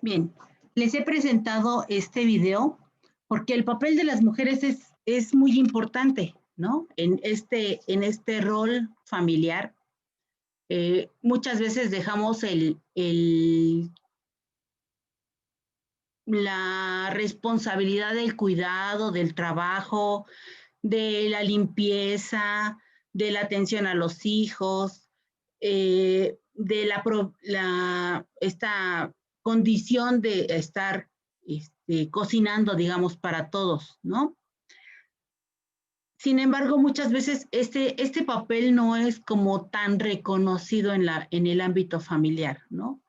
Bien, les he presentado este video porque el papel de las mujeres es muy importante, ¿no? En este rol familiar. Muchas veces dejamos la responsabilidad del cuidado, del trabajo, de la limpieza, de la atención a los hijos, esta condición de estar cocinando, digamos, para todos, ¿no? Sin embargo, muchas veces este papel no es como tan reconocido en el ámbito familiar, ¿no?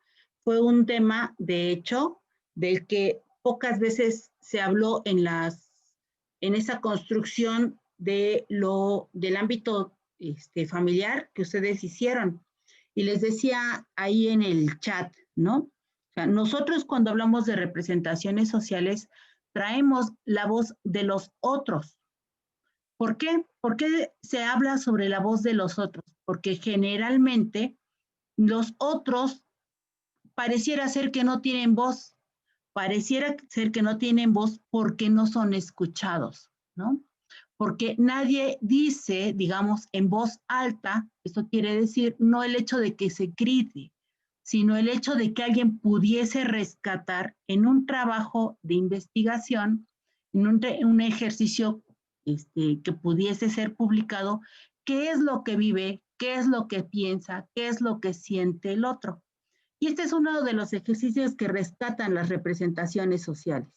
Fue un tema, de hecho, del que pocas veces se habló en esa construcción del ámbito familiar que ustedes hicieron. Y les decía ahí en el chat, ¿no? O sea, nosotros cuando hablamos de representaciones sociales, traemos la voz de los otros. ¿Por qué? ¿Por qué se habla sobre la voz de los otros? Porque generalmente los otros pareciera ser que no tienen voz, pareciera ser que no tienen voz porque no son escuchados, ¿no? Porque nadie dice, digamos, en voz alta, esto quiere decir no el hecho de que se grite, sino el hecho de que alguien pudiese rescatar en un trabajo de investigación, en un ejercicio que pudiese ser publicado, qué es lo que vive, qué es lo que piensa, qué es lo que siente el otro. Y este es uno de los ejercicios que rescatan las representaciones sociales.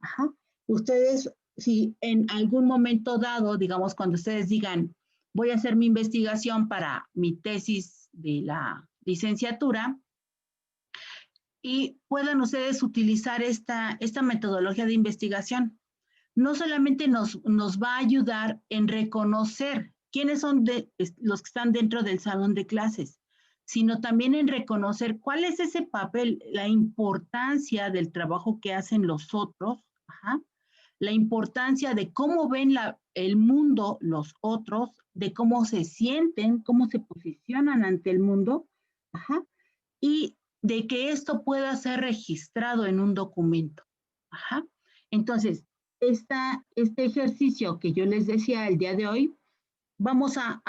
Ajá. Ustedes, si en algún momento dado, digamos, cuando ustedes digan, voy a hacer mi investigación para mi tesis de la licenciatura, y puedan ustedes utilizar esta metodología de investigación. No solamente nos va a ayudar en reconocer quiénes son los que están dentro del salón de clases, sino también en reconocer cuál es ese papel, la importancia del trabajo que hacen los otros, ajá, la importancia de cómo ven el mundo los otros, de cómo se sienten, cómo se posicionan ante el mundo, ajá, y de que esto pueda ser registrado en un documento. Ajá. Entonces, este ejercicio que yo les decía el día de hoy, vamos a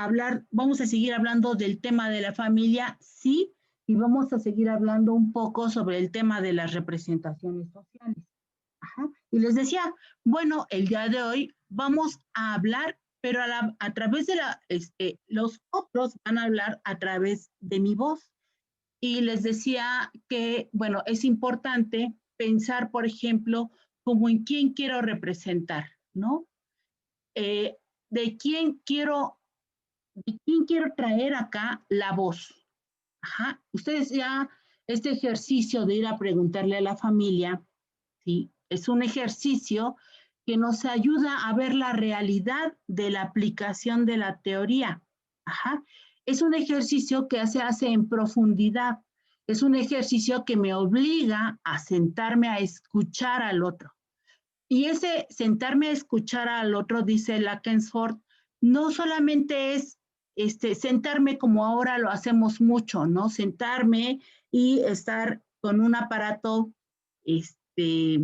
seguir hablando del tema de la familia, sí, y vamos a seguir hablando un poco sobre el tema de las representaciones sociales. Ajá. Y les decía, bueno, el día de hoy vamos a hablar, pero a través de los otros van a hablar a través de mi voz. Y les decía que, bueno, es importante pensar, por ejemplo, como en quién quiero representar, ¿no? Eh, de quién quiero traer acá la voz. Ajá. Ustedes ya, este ejercicio de ir a preguntarle a la familia, ¿sí? Es un ejercicio que nos ayuda a ver la realidad de la aplicación de la teoría. Ajá. Es un ejercicio que se hace en profundidad. Es un ejercicio que me obliga a sentarme a escuchar al otro. Y ese sentarme a escuchar al otro, dice Lackensford, no solamente es sentarme como ahora lo hacemos mucho, ¿no? Sentarme y estar con un aparato, este,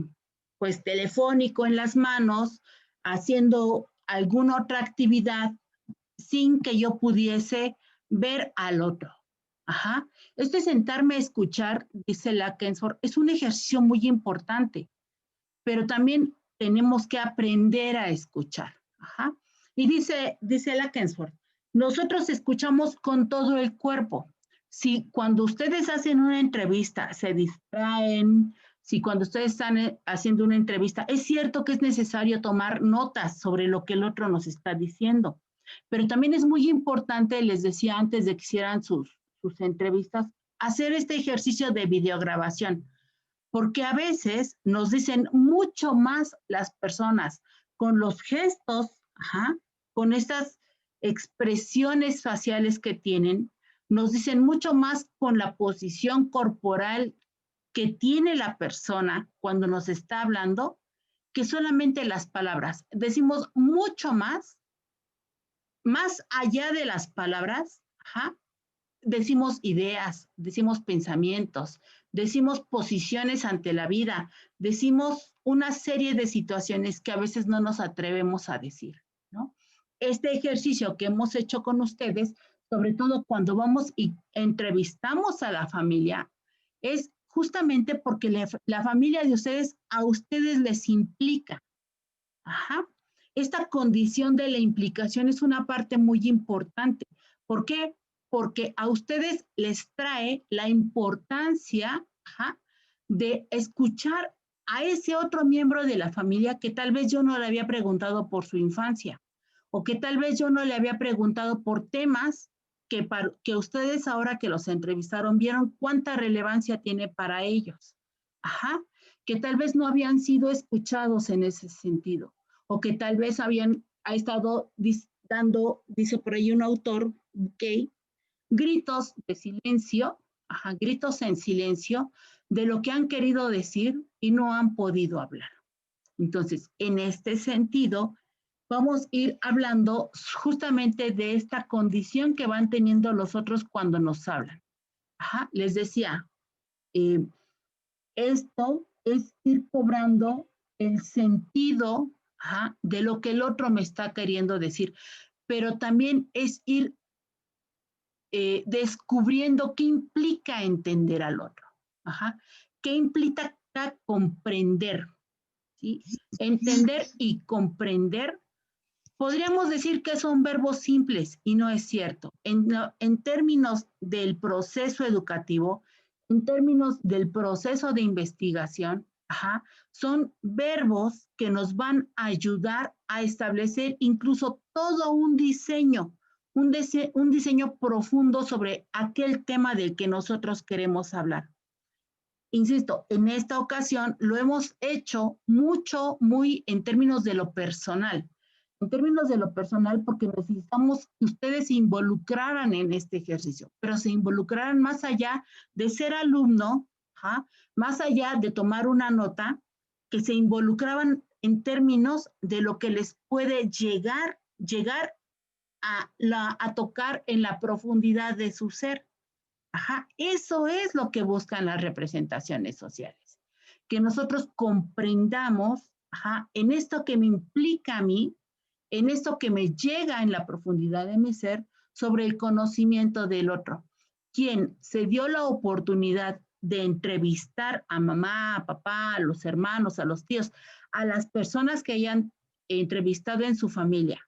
pues telefónico en las manos, haciendo alguna otra actividad sin que yo pudiese ver al otro. Ajá. Este sentarme a escuchar, dice Lackensford, es un ejercicio muy importante, pero también tenemos que aprender a escuchar. Ajá. Y dice Lackensford, nosotros escuchamos con todo el cuerpo. Si cuando ustedes hacen una entrevista se distraen, si cuando ustedes están haciendo una entrevista, es cierto que es necesario tomar notas sobre lo que el otro nos está diciendo, pero también es muy importante, les decía antes de que hicieran sus entrevistas, hacer este ejercicio de videograbación, porque a veces nos dicen mucho más las personas con los gestos, ajá, con estas expresiones faciales que tienen, nos dicen mucho más con la posición corporal que tiene la persona cuando nos está hablando que solamente las palabras. Decimos mucho más allá de las palabras, ajá, decimos ideas, decimos pensamientos, decimos posiciones ante la vida, decimos una serie de situaciones que a veces no nos atrevemos a decir, ¿no? Este ejercicio que hemos hecho con ustedes, sobre todo cuando vamos y entrevistamos a la familia, es justamente porque la familia de ustedes a ustedes les implica. Ajá. Esta condición de la implicación es una parte muy importante. ¿Por qué? Porque a ustedes les trae la importancia, ajá, de escuchar a ese otro miembro de la familia que tal vez yo no le había preguntado por su infancia o que tal vez yo no le había preguntado por temas que ustedes ahora que los entrevistaron vieron cuánta relevancia tiene para ellos. Ajá, que tal vez no habían sido escuchados en ese sentido o que tal vez ha estado dando, dice por ahí un autor, okay, gritos de silencio, ajá, gritos en silencio de lo que han querido decir y no han podido hablar. Entonces, en este sentido, vamos a ir hablando justamente de esta condición que van teniendo los otros cuando nos hablan. Ajá, les decía, eh, esto es ir cobrando el sentido, ajá, de lo que el otro me está queriendo decir, pero también es ir descubriendo qué implica entender al otro, ajá, qué implica comprender, ¿sí? Entender y comprender, podríamos decir que son verbos simples y no es cierto. En términos del proceso educativo, en términos del proceso de investigación, ajá, son verbos que nos van a ayudar a establecer incluso todo un diseño profundo sobre aquel tema del que nosotros queremos hablar. Insisto, en esta ocasión lo hemos hecho mucho, muy en términos de lo personal. En términos de lo personal, porque necesitamos que ustedes se involucraran en este ejercicio, pero se involucraran más allá de ser alumno, ¿ja? Más allá de tomar una nota, que se involucraban en términos de lo que les puede llegar a tocar en la profundidad de su ser. Ajá, eso es lo que buscan las representaciones sociales, que nosotros comprendamos, ajá, en esto que me implica a mí, en esto que me llega en la profundidad de mi ser, sobre el conocimiento del otro. Quien se dio la oportunidad de entrevistar a mamá, a papá, a los hermanos, a los tíos, a las personas que hayan entrevistado en su familia.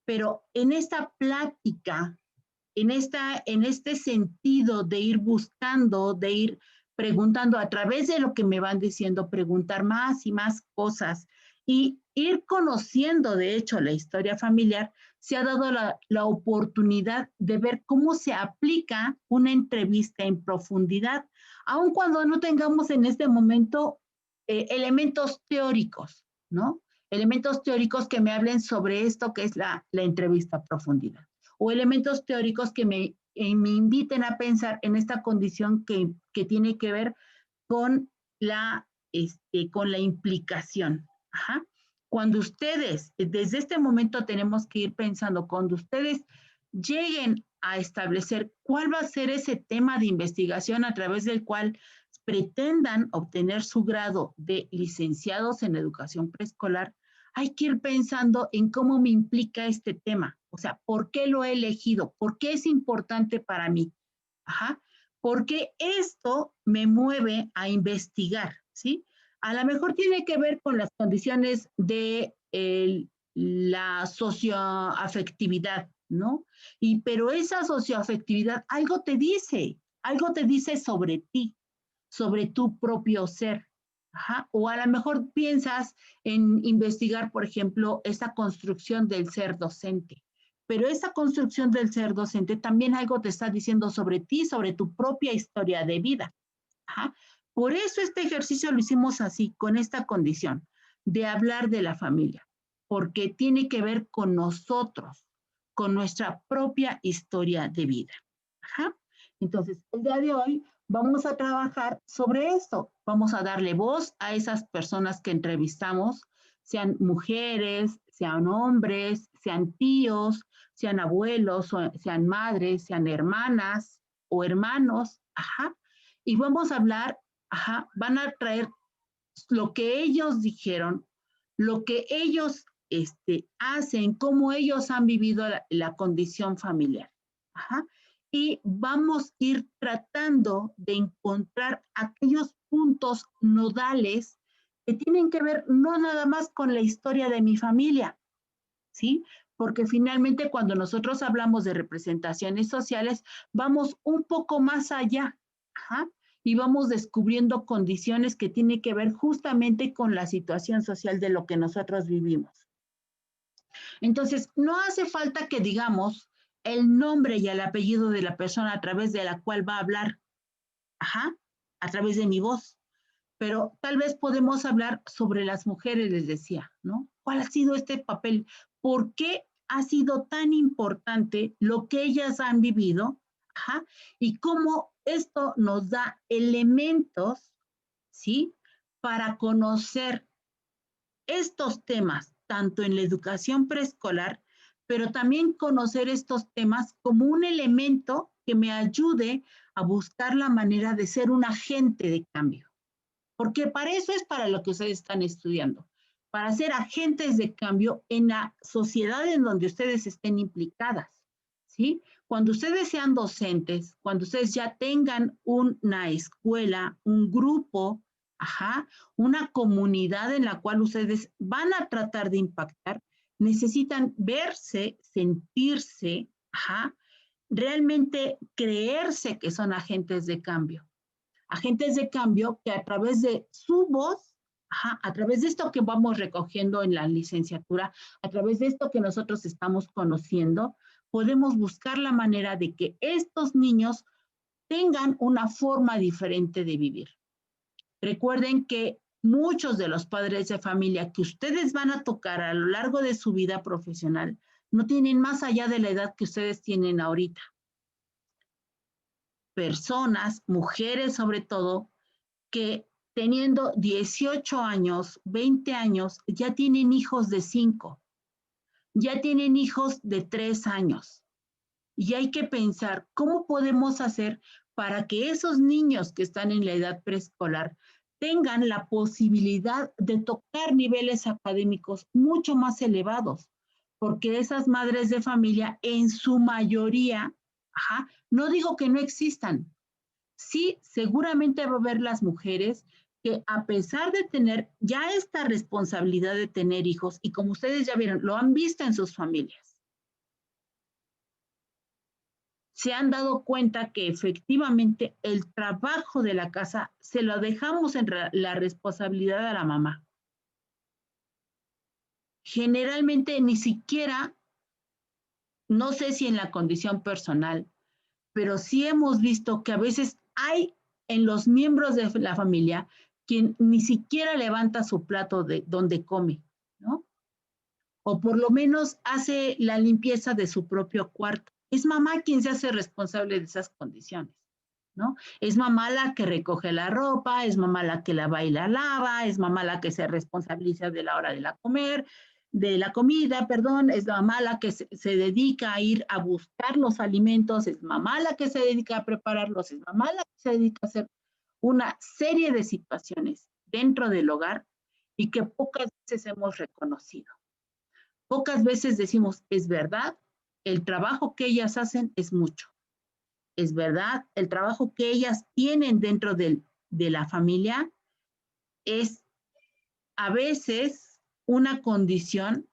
Pero en esta plática en este sentido de ir buscando, de ir preguntando a través de lo que me van diciendo, preguntar más y más cosas y ir conociendo, de hecho, la historia familiar, se ha dado la oportunidad de ver cómo se aplica una entrevista en profundidad, aun cuando no tengamos en este momento elementos teóricos, ¿no? Elementos teóricos que me hablen sobre esto que es la entrevista a profundidad o elementos teóricos que me inviten a pensar en esta condición que tiene que ver con con la implicación. Ajá. Cuando ustedes, desde este momento tenemos que ir pensando, cuando ustedes lleguen a establecer cuál va a ser ese tema de investigación a través del cual pretendan obtener su grado de licenciados en educación preescolar, hay que ir pensando en cómo me implica este tema. O sea, ¿por qué lo he elegido? ¿Por qué es importante para mí? Ajá. Porque esto me mueve a investigar, ¿sí? A lo mejor tiene que ver con las condiciones de la socioafectividad, ¿no? Pero esa socioafectividad algo te dice sobre ti, sobre tu propio ser. Ajá. O a lo mejor piensas en investigar, por ejemplo, esa construcción del ser docente. Pero esa construcción del ser docente también algo te está diciendo sobre ti, sobre tu propia historia de vida. Ajá. Por eso este ejercicio lo hicimos así, con esta condición de hablar de la familia, porque tiene que ver con nosotros, con nuestra propia historia de vida. Ajá. Entonces, el día de hoy vamos a trabajar sobre esto. Vamos a darle voz a esas personas que entrevistamos, sean mujeres, sean hombres, sean tíos, sean abuelos, sean madres, sean hermanas o hermanos. Ajá. Y vamos a hablar van a traer lo que ellos dijeron, lo que ellos hacen, cómo ellos han vivido la condición familiar. Y vamos a ir tratando de encontrar aquellos puntos nodales que tienen que ver no nada más con la historia de mi familia, ¿sí? Porque finalmente cuando nosotros hablamos de representaciones sociales, vamos un poco más allá, y vamos descubriendo condiciones que tienen que ver justamente con la situación social de lo que nosotros vivimos. Entonces, no hace falta que digamos el nombre y el apellido de la persona a través de la cual va a hablar, a través de mi voz, pero tal vez podemos hablar sobre las mujeres, les decía, ¿no? ¿Cuál ha sido este papel? ¿Por qué ha sido tan importante lo que ellas han vivido? Y cómo esto nos da elementos, ¿sí? Para conocer estos temas, tanto en la educación preescolar, pero también conocer estos temas como un elemento que me ayude a buscar la manera de ser un agente de cambio. Porque para eso es para lo que ustedes están estudiando, para ser agentes de cambio en la sociedad en donde ustedes estén implicadas, ¿sí? Cuando ustedes sean docentes, cuando ustedes ya tengan una escuela, un grupo, una comunidad en la cual ustedes van a tratar de impactar, necesitan verse, sentirse, realmente creerse que son agentes de cambio. Agentes de cambio que a través de su voz, a través de esto que vamos recogiendo en la licenciatura, a través de esto que nosotros estamos conociendo, podemos buscar la manera de que estos niños tengan una forma diferente de vivir. Recuerden que muchos de los padres de familia que ustedes van a tocar a lo largo de su vida profesional no tienen más allá de la edad que ustedes tienen ahorita. Personas, mujeres sobre todo, que teniendo 18 años, 20 años, ya tienen hijos de 5, ya tienen hijos de 3 años. Y hay que pensar cómo podemos hacer para que esos niños que están en la edad preescolar tengan la posibilidad de tocar niveles académicos mucho más elevados, porque esas madres de familia en su mayoría, no digo que no existan, sí, seguramente va a haber las mujeres que a pesar de tener ya esta responsabilidad de tener hijos, y como ustedes ya vieron, lo han visto en sus familias, se han dado cuenta que efectivamente el trabajo de la casa se lo dejamos en la responsabilidad a la mamá. Generalmente ni siquiera, no sé si en la condición personal, pero sí hemos visto que a veces hay en los miembros de la familia quien ni siquiera levanta su plato de donde come, ¿no? O por lo menos hace la limpieza de su propio cuarto. Es mamá quien se hace responsable de esas condiciones, ¿no? Es mamá la que recoge la ropa, es mamá la que lava y la lava, es mamá la que se responsabiliza de la hora de la comer, de la comida, perdón, es mamá la que se dedica a ir a buscar los alimentos, es mamá la que se dedica a prepararlos, es mamá la que se dedica a hacer una serie de situaciones dentro del hogar y que pocas veces hemos reconocido. Pocas veces decimos, es verdad, el trabajo que ellas hacen es mucho. Es verdad, el trabajo que ellas tienen dentro de la familia es a veces una condición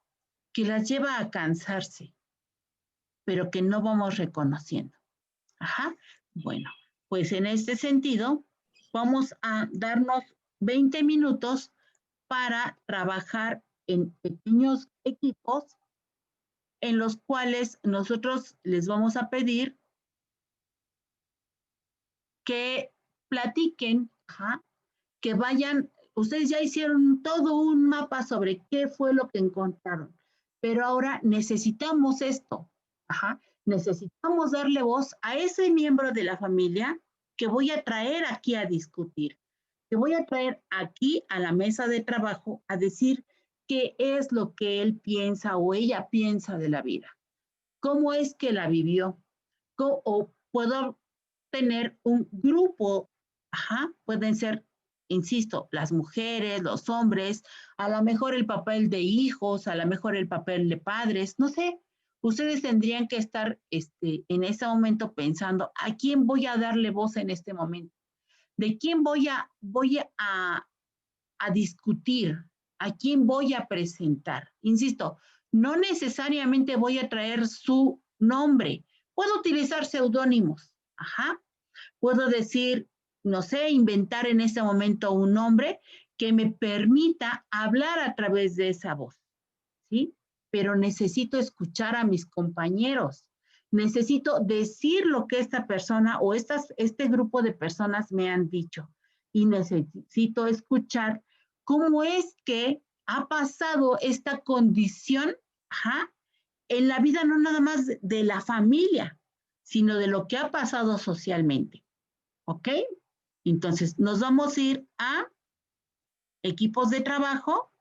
que las lleva a cansarse, pero que no vamos reconociendo. Bueno, pues en este sentido, vamos a darnos 20 minutos para trabajar en pequeños equipos en los cuales nosotros les vamos a pedir que platiquen, que vayan, ustedes ya hicieron todo un mapa sobre qué fue lo que encontraron, pero ahora necesitamos esto, necesitamos darle voz a ese miembro de la familia que voy a traer aquí a discutir, que voy a traer aquí a la mesa de trabajo a decir qué es lo que él piensa o ella piensa de la vida, cómo es que la vivió, o puedo tener un grupo, pueden ser insisto, las mujeres, los hombres, a lo mejor el papel de hijos, a lo mejor el papel de padres, no sé. Ustedes tendrían que estar en ese momento pensando, ¿a quién voy a darle voz en este momento? ¿De quién voy a discutir? ¿A quién voy a presentar? Insisto, no necesariamente voy a traer su nombre. Puedo utilizar seudónimos. Ajá. Puedo decir, no sé, inventar en ese momento un nombre que me permita hablar a través de esa voz, ¿sí? Pero necesito escuchar a mis compañeros. Necesito decir lo que esta persona o este grupo de personas me han dicho. Y necesito escuchar cómo es que ha pasado esta condición, ajá, en la vida no nada más de la familia, sino de lo que ha pasado socialmente. ¿Ok? Entonces, nos vamos a ir a equipos de trabajo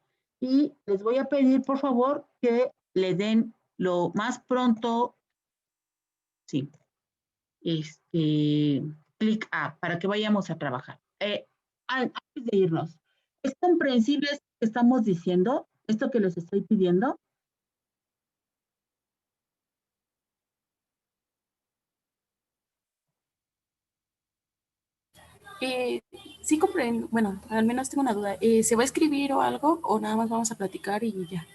y les voy a pedir, por favor, que le den lo más pronto, sí, clic A para que vayamos a trabajar. Antes de irnos, ¿es comprensible esto que estamos diciendo? ¿Esto que les estoy pidiendo? Eh, sí comprendo, bueno, al menos tengo una duda. ¿Se va a escribir o algo o nada más vamos a platicar y ya?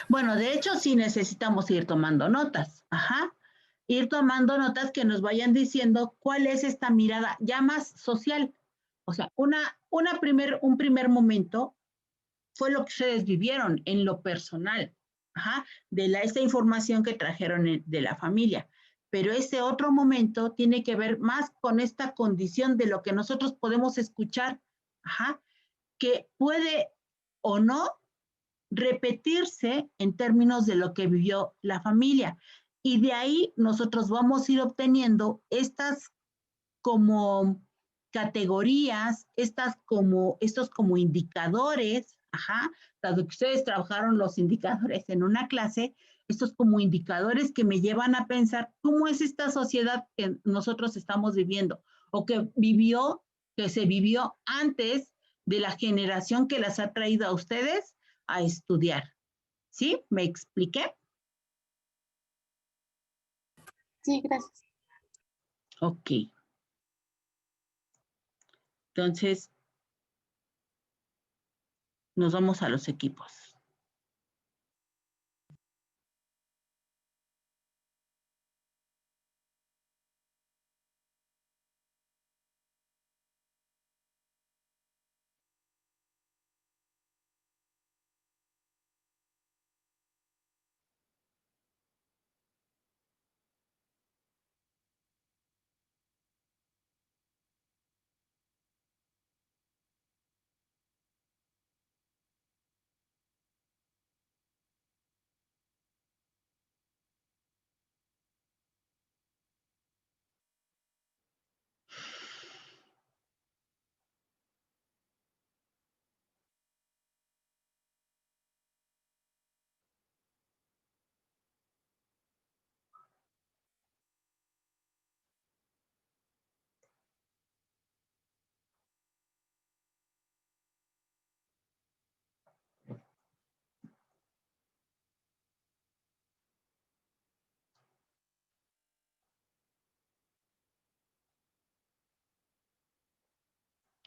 Bueno, de hecho, sí necesitamos ir tomando notas. Ajá. Ir tomando notas que nos vayan diciendo cuál es esta mirada ya más social. O sea, un primer momento fue lo que ustedes vivieron en lo personal, ajá, esta información que trajeron de la familia. Pero ese otro momento tiene que ver más con esta condición de lo que nosotros podemos escuchar, ajá, que puede o no repetirse en términos de lo que vivió la familia. Y de ahí nosotros vamos a ir obteniendo estas como categorías, estos como indicadores, ajá, dado que ustedes trabajaron los indicadores en una clase, estos como indicadores que me llevan a pensar cómo es esta sociedad que nosotros estamos viviendo o que se vivió antes de la generación que las ha traído a ustedes a estudiar. ¿Sí? ¿Me expliqué? Sí, gracias. Ok. Entonces, nos vamos a los equipos.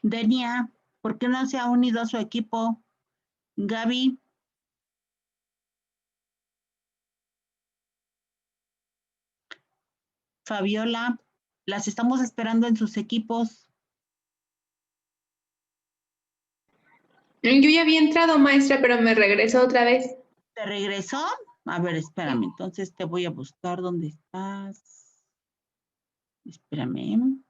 Denia, ¿por qué no se ha unido a su equipo? Gaby, Fabiola, las estamos esperando en sus equipos. Yo ya había entrado, maestra, pero me regresó otra vez. ¿Te regresó? A ver, espérame, entonces te voy a buscar dónde estás. Espérame.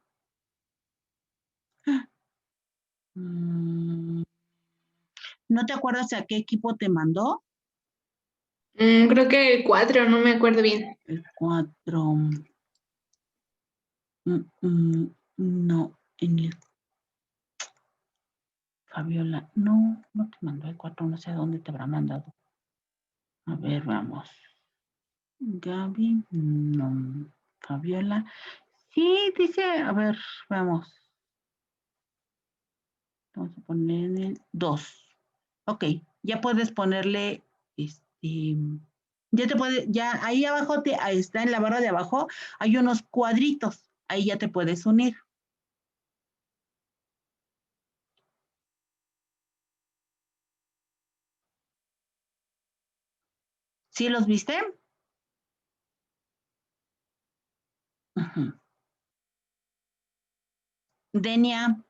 ¿No te acuerdas a qué equipo te mandó? Creo que el 4, no me acuerdo bien. El 4. No, en el Fabiola, no te mandó el 4, no sé a dónde te habrá mandado. A ver, vamos. Gaby, no. Fabiola, sí, dice, a ver, vamos. Vamos a poner en el 2. Ok, ya puedes ponerle, ya ahí abajo, ahí está en la barra de abajo, hay unos cuadritos, ahí ya te puedes unir. ¿Sí los viste? Denia.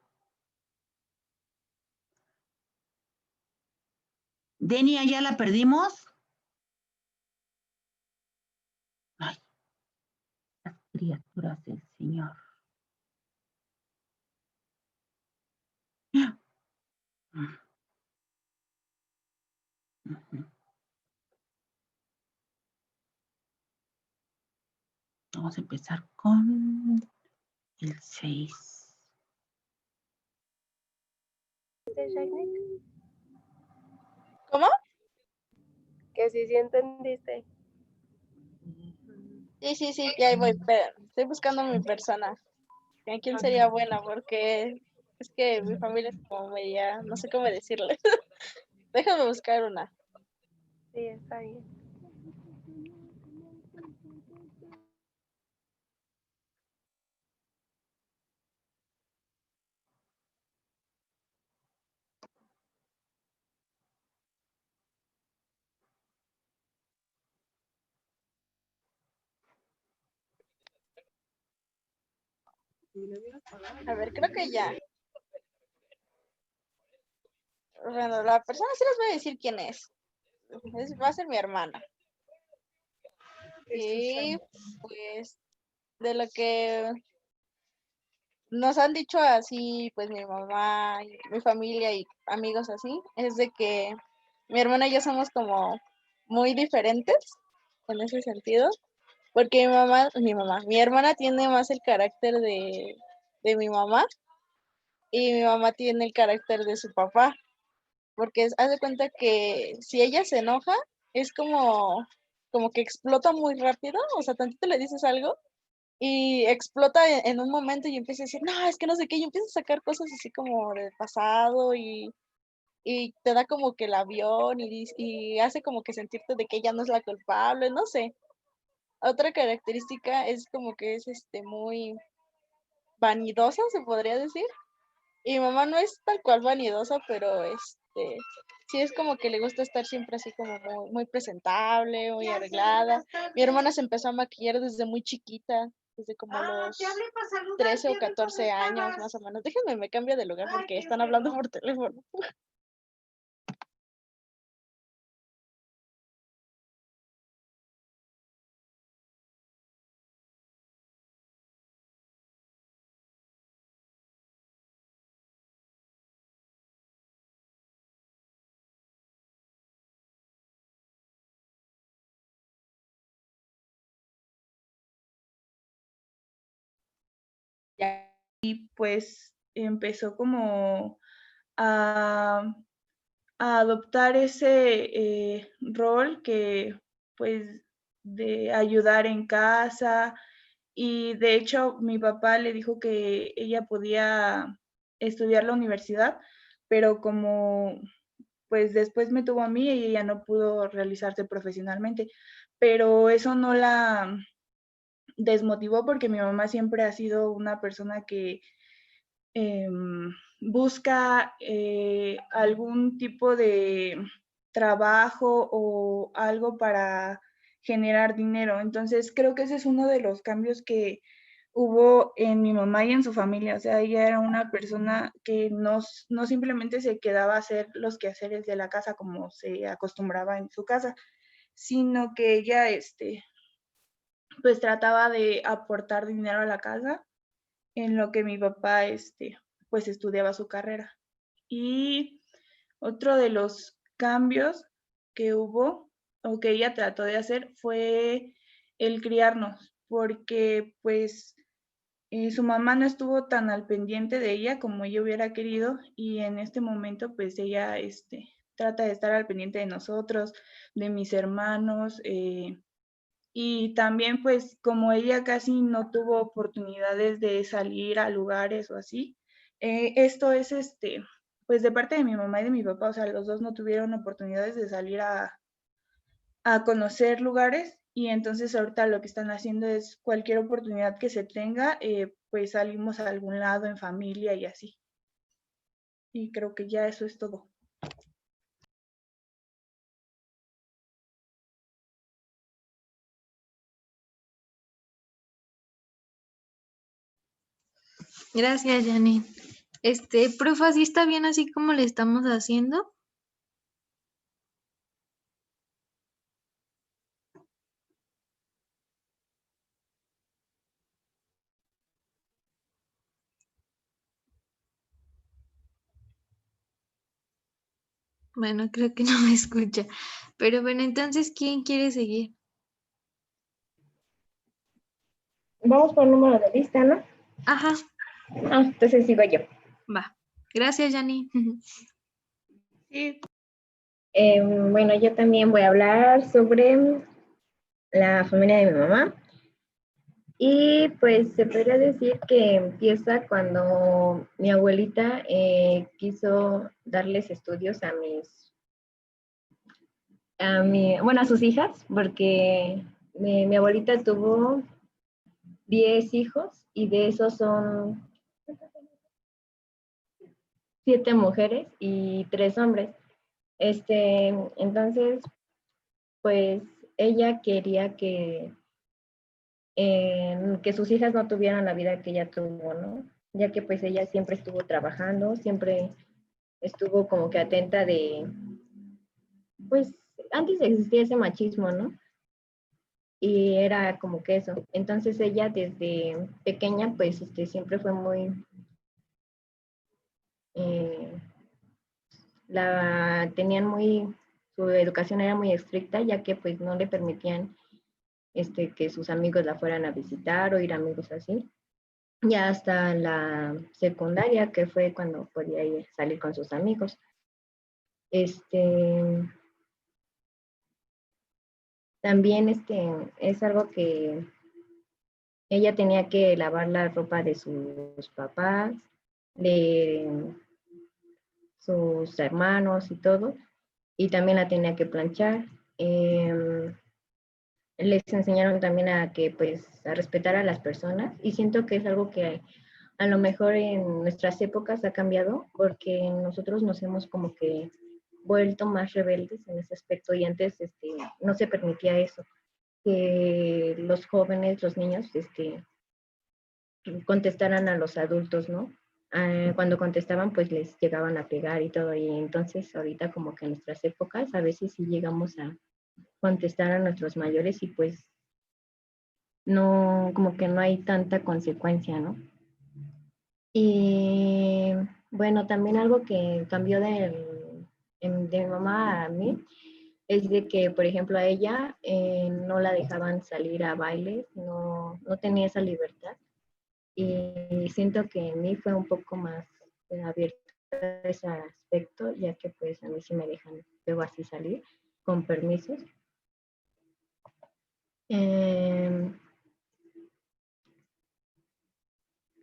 Denia, ¿ya la perdimos? Ay, las criaturas del Señor. Vamos a empezar con el 6. ¿Cómo? Que sí entendiste. Sí, ya ahí voy, pero estoy buscando a mi persona. ¿A quién sería buena? Porque es que mi familia es como media, no sé cómo decirle. Déjame buscar una. Sí, está bien. A ver, creo que ya. Bueno, la persona sí les voy a decir quién es. Va a ser mi hermana. Y pues de lo que nos han dicho así, pues mi mamá, y mi familia y amigos así, es de que mi hermana y yo somos como muy diferentes en ese sentido, porque mi hermana tiene más el carácter de mi mamá y mi mamá tiene el carácter de su papá, porque haz de cuenta que si ella se enoja, es como que explota muy rápido, o sea, tantito le dices algo y explota en un momento y empieza a decir, no, es que no sé qué, y empieza a sacar cosas así como del pasado y te da como que el avión y hace como que sentirte de que ella no es la culpable, no sé. Otra característica es como que es muy vanidosa, se podría decir. Y mi mamá no es tal cual vanidosa, pero sí es como que le gusta estar siempre así como muy presentable, muy arreglada. Mi hermana se empezó a maquillar desde muy chiquita, desde como los 13 o 14 años más o menos. Déjenme, me cambio de lugar porque están hablando por teléfono. Y pues empezó como a, a adoptar ese rol que pues de ayudar en casa, y de hecho mi papá le dijo que ella podía estudiar la universidad, pero como pues después me tuvo a mí y ella no pudo realizarse profesionalmente, pero eso no la desmotivó porque mi mamá siempre ha sido una persona que busca algún tipo de trabajo o algo para generar dinero. Entonces creo que ese es uno de los cambios que hubo en mi mamá y en su familia. O sea, ella era una persona que no simplemente se quedaba a hacer los quehaceres de la casa como se acostumbraba en su casa, sino que ella pues trataba de aportar dinero a la casa en lo que mi papá pues estudiaba su carrera. Y otro de los cambios que hubo o que ella trató de hacer fue el criarnos, porque pues su mamá no estuvo tan al pendiente de ella como ella hubiera querido, y en este momento pues ella trata de estar al pendiente de nosotros, de mis hermanos, y también pues como ella casi no tuvo oportunidades de salir a lugares o así, esto es pues de parte de mi mamá y de mi papá, o sea, los dos no tuvieron oportunidades de salir a conocer lugares, y entonces ahorita lo que están haciendo es cualquier oportunidad que se tenga, pues salimos a algún lado en familia y así. Y creo que ya eso es todo. Gracias, Janine. Profa, ¿sí está bien así como le estamos haciendo? Bueno, creo que no me escucha. Pero bueno, entonces, ¿quién quiere seguir? Vamos por número de lista, ¿no? Ajá, Ah, entonces sigo yo. va. Gracias, Janine. Sí. Bueno, yo también voy a hablar sobre la familia de mi mamá. Y pues se podría decir que empieza cuando mi abuelita quiso darles estudios a sus hijas, porque mi abuelita tuvo 10 hijos y de esos son 7 mujeres y 3 hombres. Entonces, pues ella quería que sus hijas no tuvieran la vida que ella tuvo, ¿no? Ya que pues ella siempre estuvo trabajando, siempre estuvo como que atenta pues antes existía ese machismo, ¿no? Y era como que eso. Entonces ella desde pequeña pues siempre fue muy, su educación era muy estricta, ya que pues no le permitían que sus amigos la fueran a visitar o ir a amigos así. Ya hasta la secundaria, que fue cuando podía salir con sus amigos. También es algo que ella tenía que lavar la ropa de sus papás, de sus hermanos y todo, y también la tenía que planchar. Les enseñaron también a respetar a las personas, y siento que es algo que a lo mejor en nuestras épocas ha cambiado, porque nosotros nos hemos como que vuelto más rebeldes en ese aspecto, y antes no se permitía eso, que los jóvenes, los niños, contestaran a los adultos, ¿no? Cuando contestaban, pues les llegaban a pegar y todo, y entonces ahorita como que en nuestras épocas a veces sí llegamos a contestar a nuestros mayores y pues no, como que no hay tanta consecuencia, ¿no? Y bueno, también algo que cambió de mi mamá a mí es de que, por ejemplo, a ella no la dejaban salir a bailes, no tenía esa libertad. Y siento que en mí fue un poco más abierto a ese aspecto, ya que pues a mí sí me dejan luego así salir, con permisos. ¿Qué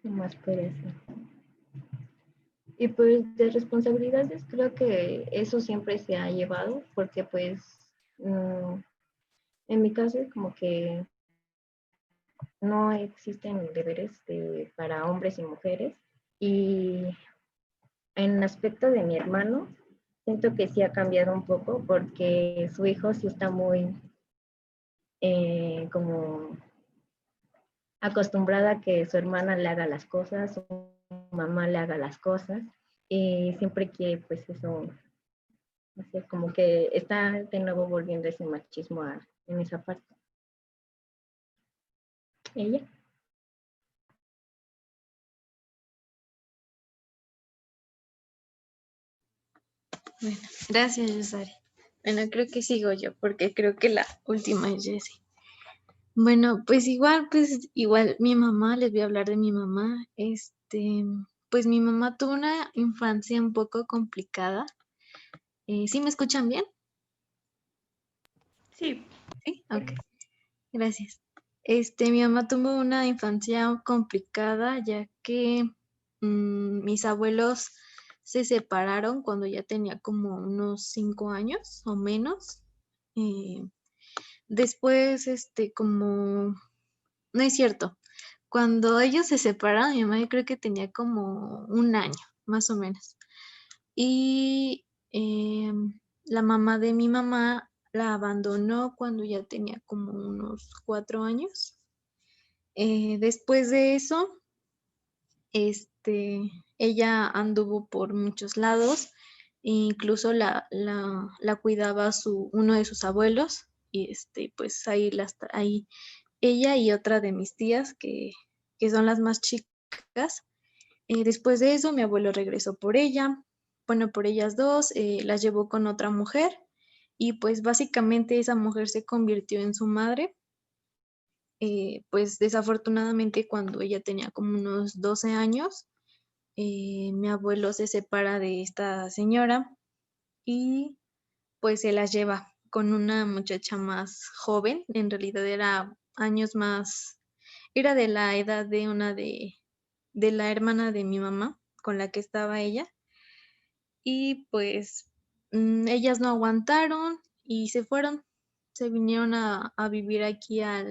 más puede ser? Y pues de responsabilidades creo que eso siempre se ha llevado, porque pues en mi caso es como que no existen deberes para hombres y mujeres. Y en el aspecto de mi hermano, siento que sí ha cambiado un poco, porque su hijo sí está muy como acostumbrada a que su hermana le haga las cosas, su mamá le haga las cosas, y siempre quiere pues eso, no sé, como que está de nuevo volviendo ese machismo en esa parte. Ella. Bueno, gracias, Yusari. Bueno, creo que sigo yo, porque creo que la última es Jessie. Bueno, pues igual mi mamá, les voy a hablar de mi mamá. Pues mi mamá tuvo una infancia un poco complicada. ¿Sí me escuchan bien? Sí. Sí, ok. Gracias. Mi mamá tuvo una infancia complicada, ya que mis abuelos se separaron cuando ya tenía como unos 5 años o menos. Después, como, no es cierto, cuando ellos se separaron, mi mamá yo creo que tenía como 1 año, más o menos. Y la mamá de mi mamá la abandonó cuando ya tenía como unos 4 años. Después de eso, ella anduvo por muchos lados, incluso la cuidaba uno de sus abuelos, y pues ahí ella y otra de mis tías, que son las más chicas. Después de eso, mi abuelo regresó por ella, bueno, por ellas dos, las llevó con otra mujer, y pues básicamente esa mujer se convirtió en su madre. Pues desafortunadamente cuando ella tenía como unos 12 años, mi abuelo se separa de esta señora y pues se las lleva con una muchacha más joven. En realidad era años más, era de la edad de una de la hermana de mi mamá con la que estaba ella. Y pues ellas no aguantaron y se fueron, se vinieron a vivir aquí a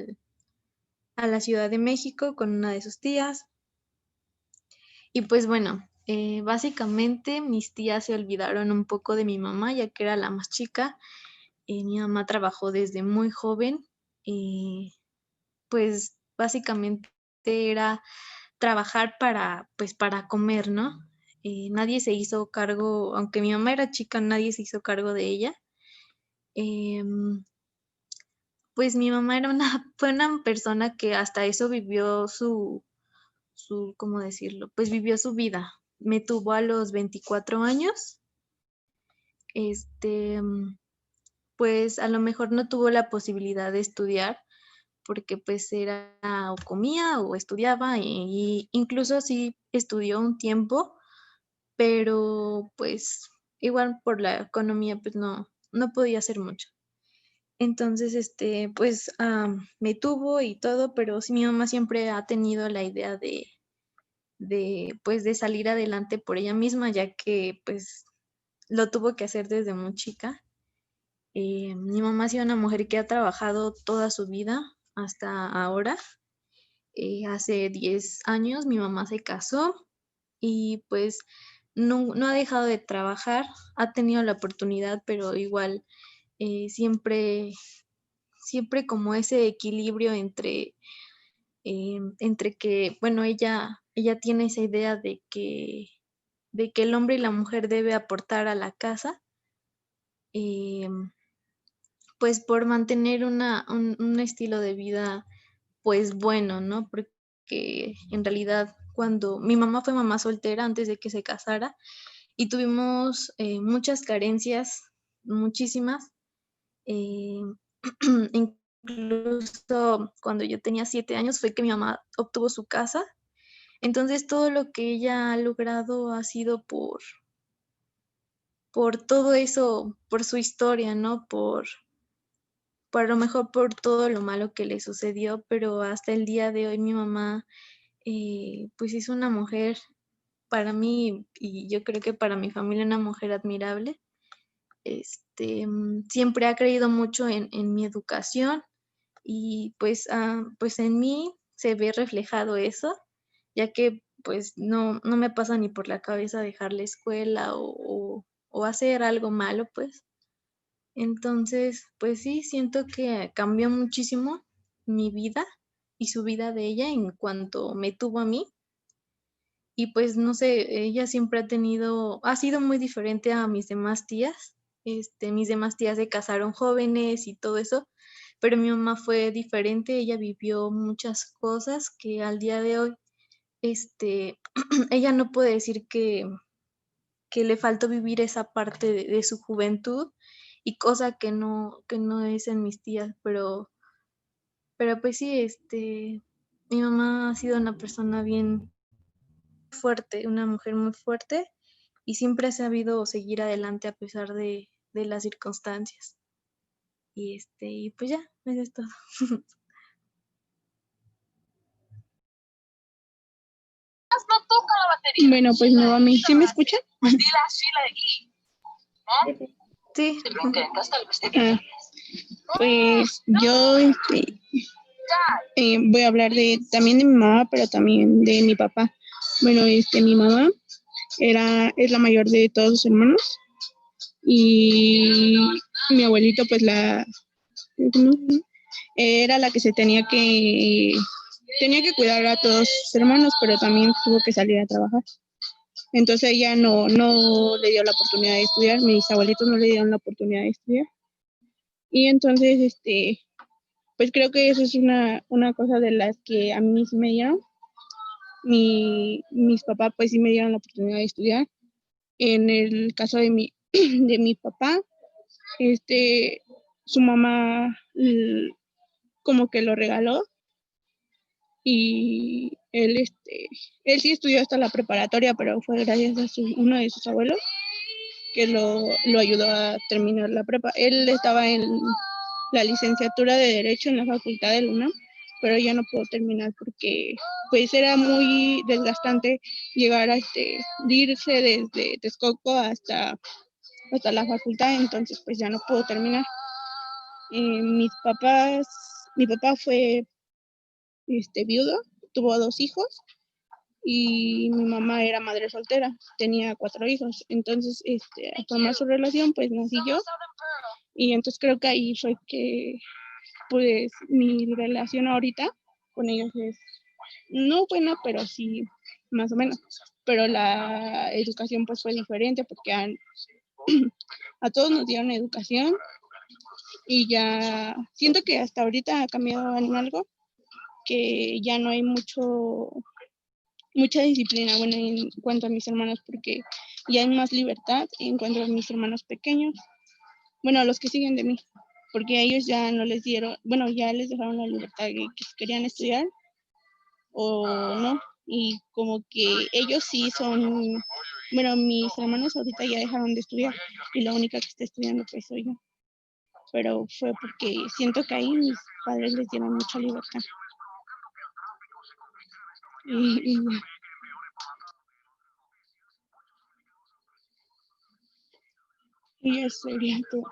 la Ciudad de México con una de sus tías. Y pues bueno, básicamente mis tías se olvidaron un poco de mi mamá, ya que era la más chica. Mi mamá trabajó desde muy joven y pues básicamente era trabajar pues para comer, ¿no? Nadie se hizo cargo, aunque mi mamá era chica, nadie se hizo cargo de ella. Em, pues mi mamá fue una persona que hasta eso vivió ¿cómo decirlo? Pues vivió su vida. Me tuvo a los 24 años. Este, pues a lo mejor no tuvo la posibilidad de estudiar porque pues era o comía o estudiaba, y incluso sí estudió un tiempo, pero pues igual por la economía pues no podía hacer mucho. Entonces, pues me tuvo y todo, pero sí mi mamá siempre ha tenido la idea pues de salir adelante por ella misma, ya que pues lo tuvo que hacer desde muy chica. Mi mamá ha sido una mujer que ha trabajado toda su vida hasta ahora. Hace 10 años mi mamá se casó y pues no ha dejado de trabajar, ha tenido la oportunidad, pero igual siempre como ese equilibrio entre que, bueno, ella tiene esa idea de que el hombre y la mujer debe aportar a la casa, pues por mantener un estilo de vida pues bueno, ¿no? Porque en realidad cuando mi mamá fue mamá soltera antes de que se casara y tuvimos muchas carencias, muchísimas. eh, Incluso cuando yo tenía 7 años fue que mi mamá obtuvo su casa. Entonces todo lo que ella ha logrado ha sido por todo eso, por su historia, ¿no? Por a lo mejor por todo lo malo que le sucedió, pero hasta el día de hoy mi mamá pues es una mujer para mí, y yo creo que para mi familia, una mujer admirable. Siempre ha creído mucho en mi educación, y pues en mí se ve reflejado eso, ya que pues no me pasa ni por la cabeza dejar la escuela o hacer algo malo, pues. Entonces, pues sí, siento que cambió muchísimo mi vida y su vida de ella en cuanto me tuvo a mí. Y pues no sé, ella siempre ha sido muy diferente a mis demás tías. Mis demás tías se casaron jóvenes y todo eso, pero mi mamá fue diferente. Ella vivió muchas cosas que al día de hoy, ella no puede decir que le faltó vivir esa parte de su juventud, y cosa que no es en mis tías, pero pues sí, mi mamá ha sido una persona bien fuerte, una mujer muy fuerte, y siempre ha sabido seguir adelante a pesar de las circunstancias. Y pues ya, eso es todo. Bueno, pues no a mí. ¿Sí me escuchan? Sí. Ah, pues yo voy a hablar también de mi mamá, pero también de mi papá. Bueno, mi mamá es la mayor de todos sus hermanos y mi abuelito pues era la que tenía que cuidar a todos sus hermanos, pero también tuvo que salir a trabajar. Entonces ella no le dio la oportunidad de estudiar, mis abuelitos no le dieron la oportunidad de estudiar. Y entonces, pues creo que eso es una cosa de las que a mí sí me dieron. Mis papás pues sí me dieron la oportunidad de estudiar. En el caso de de mi papá, su mamá como que lo regaló y él sí estudió hasta la preparatoria, pero fue gracias a uno de sus abuelos que lo ayudó a terminar la prepa. Él estaba en la licenciatura de Derecho en la Facultad de UNAM, pero ya no pudo terminar porque pues era muy desgastante llegar a irse desde Texcoco hasta la facultad, entonces pues ya no pudo terminar. Mi papá fue viudo, tuvo 2 hijos y mi mamá era madre soltera, tenía 4 hijos, entonces al formar su relación pues nací yo y entonces creo que ahí fue que pues mi relación ahorita con ellos es no buena, pero sí más o menos, pero la educación pues fue diferente porque a todos nos dieron educación y ya siento que hasta ahorita ha cambiado en algo, que ya no hay mucha disciplina, bueno, en cuanto a mis hermanos, porque ya hay más libertad en cuanto a mis hermanos pequeños, bueno, a los que siguen de mí, porque a ellos ya no les dieron, bueno, ya les dejaron la libertad de que si querían estudiar o no, y como que ellos sí son, bueno, mis hermanos ahorita ya dejaron de estudiar y la única que está estudiando pues soy yo, pero fue porque siento que ahí mis padres les dieron mucha libertad. Y eso sería todo.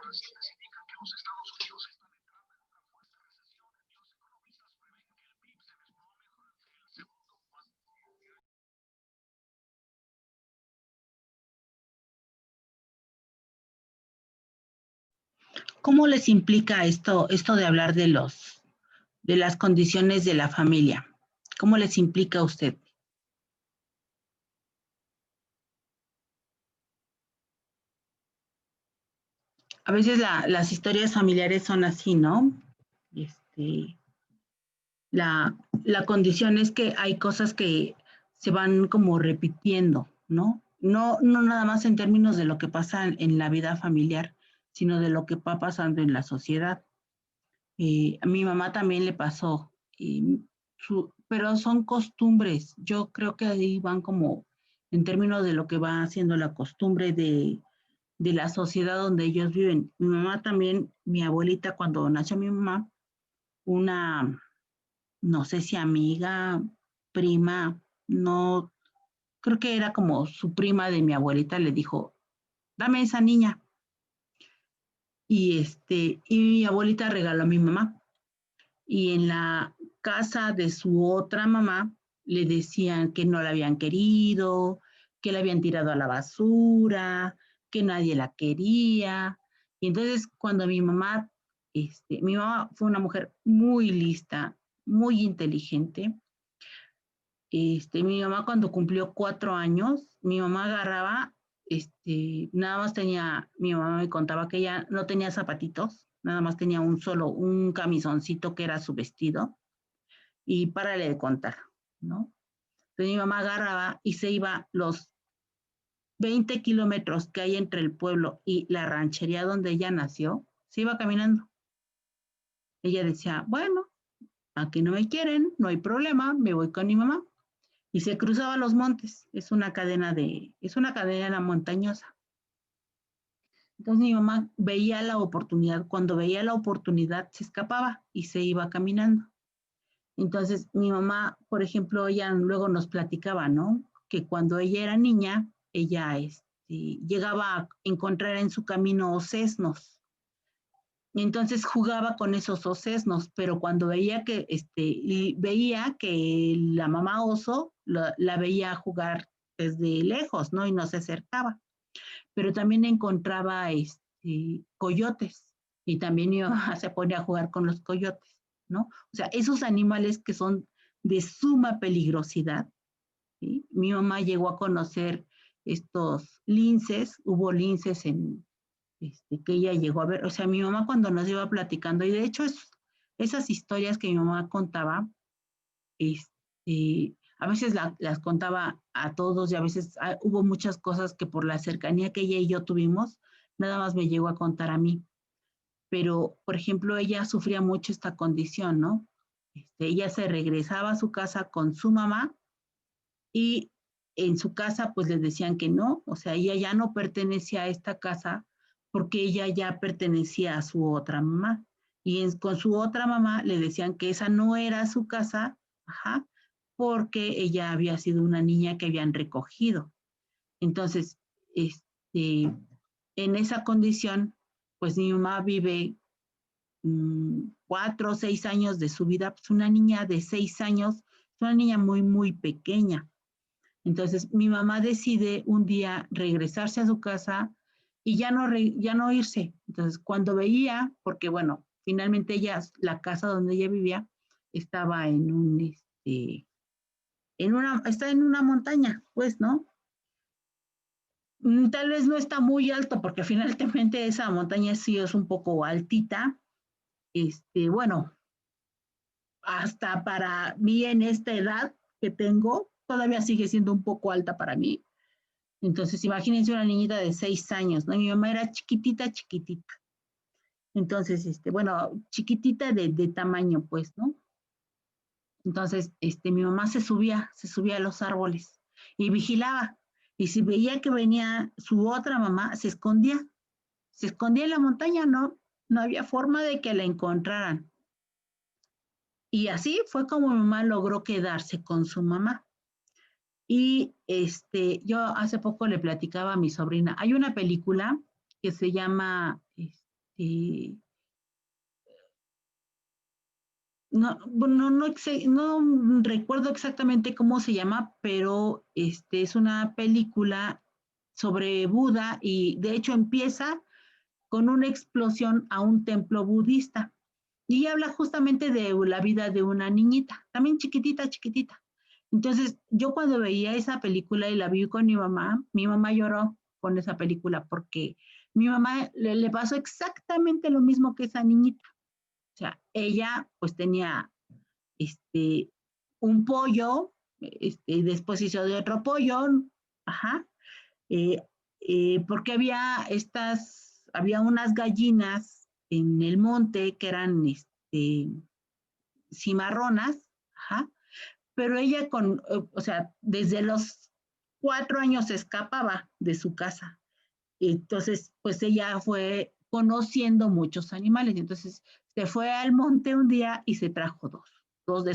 ¿Cómo les implica esto de hablar de las condiciones de la familia? ¿Cómo les implica a usted? A veces las historias familiares son así, ¿no? La condición es que hay cosas que se van como repitiendo, ¿no? No nada más en términos de lo que pasa en la vida familiar, sino de lo que va pasando en la sociedad. A mi mamá también le pasó, pero son costumbres. Yo creo que ahí van como en términos de lo que va haciendo la costumbre de la sociedad donde ellos viven. Mi mamá también, mi abuelita, cuando nació mi mamá, no sé si amiga, prima, no, creo que era como su prima de mi abuelita, le dijo, dame esa niña. Y mi abuelita regaló a mi mamá. Y en la casa de su otra mamá le decían que no la habían querido, que la habían tirado a la basura, que nadie la quería. Y entonces cuando mi mamá fue una mujer muy lista, muy inteligente. Mi mamá cuando cumplió 4 años, mi mamá agarraba, nada más mi mamá me contaba que ella no tenía zapatitos, nada más tenía un camisoncito que era su vestido, y párale de contar, ¿no? Entonces mi mamá agarraba y se iba los 20 kilómetros que hay entre el pueblo y la ranchería donde ella nació, se iba caminando. Ella decía, bueno, aquí no me quieren, no hay problema, me voy con mi mamá. Y se cruzaba los montes, es una cadena montañosa. Entonces mi mamá veía la oportunidad, cuando veía la oportunidad se escapaba y se iba caminando. Entonces mi mamá, por ejemplo, ella luego nos platicaba, ¿no? que cuando ella era niña, ella llegaba a encontrar en su camino osesnos. Entonces jugaba con esos osesnos, pero cuando veía que, la mamá oso la veía jugar desde lejos, ¿no? Y no se acercaba. Pero también encontraba coyotes y también se ponía a jugar con los coyotes, ¿no? O sea, esos animales que son de suma peligrosidad, ¿sí? Mi mamá llegó a conocer estos linces, hubo linces que ella llegó a ver, o sea, mi mamá cuando nos iba platicando, y de hecho esas historias que mi mamá contaba, a veces las contaba a todos y a veces hubo muchas cosas que por la cercanía que ella y yo tuvimos, nada más me llegó a contar a mí. Pero, por ejemplo, ella sufría mucho esta condición, ¿no? Ella se regresaba a su casa con su mamá y en su casa pues les decían que no, o sea, ella ya no pertenecía a esta casa porque ella ya pertenecía a su otra mamá. Y con su otra mamá le decían que esa no era su casa, ajá, porque ella había sido una niña que habían recogido. Entonces, en esa condición, pues mi mamá vive 4 o 6 años de su vida, pues una niña de 6 años, es una niña muy, muy pequeña. Entonces, mi mamá decide un día regresarse a su casa y ya no irse. Entonces, cuando veía, porque bueno, finalmente la casa donde ella vivía, estaba está en una montaña, pues, ¿no? Tal vez no está muy alto, porque finalmente esa montaña sí es un poco altita. Bueno, hasta para mí en esta edad que tengo, todavía sigue siendo un poco alta para mí. Entonces, imagínense una niñita de 6 años, ¿no? Mi mamá era chiquitita, chiquitita. Entonces, bueno, chiquitita de tamaño, pues, ¿no? Entonces, mi mamá se subía a los árboles y vigilaba. Y si veía que venía su otra mamá, se escondía en la montaña, no había forma de que la encontraran. Y así fue como mi mamá logró quedarse con su mamá. Y yo hace poco le platicaba a mi sobrina, hay una película que se llama, no recuerdo exactamente cómo se llama, pero es una película sobre Buda y de hecho empieza con una explosión a un templo budista. Y habla justamente de la vida de una niñita, también chiquitita, chiquitita. Entonces, yo cuando veía esa película y la vi con mi mamá lloró con esa película porque mi mamá le pasó exactamente lo mismo que esa niñita. O sea, ella pues tenía un pollo, y después hizo de otro pollo, ajá, porque había unas gallinas en el monte que eran cimarronas, ajá, pero ella o sea, desde los 4 años se escapaba de su casa. Entonces, pues ella fue conociendo muchos animales. Entonces, se fue al monte un día y se trajo dos de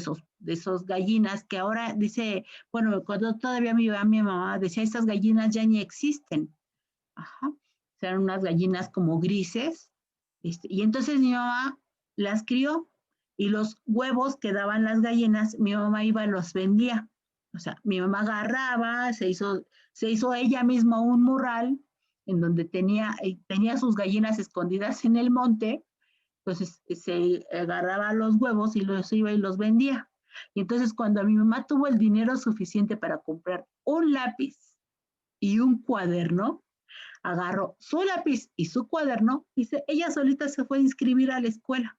esos gallinas que ahora dice, bueno, cuando todavía mi mamá decía, estas gallinas ya ni existen. Ajá. Eran unas gallinas como grises. Y entonces mi mamá las crió y los huevos que daban las gallinas, mi mamá iba y los vendía. O sea, mi mamá agarraba, se hizo ella misma un morral en donde tenía sus gallinas escondidas en el monte, entonces se agarraba los huevos y los iba y los vendía. Y entonces cuando mi mamá tuvo el dinero suficiente para comprar un lápiz y un cuaderno, agarró su lápiz y su cuaderno y ella solita se fue a inscribir a la escuela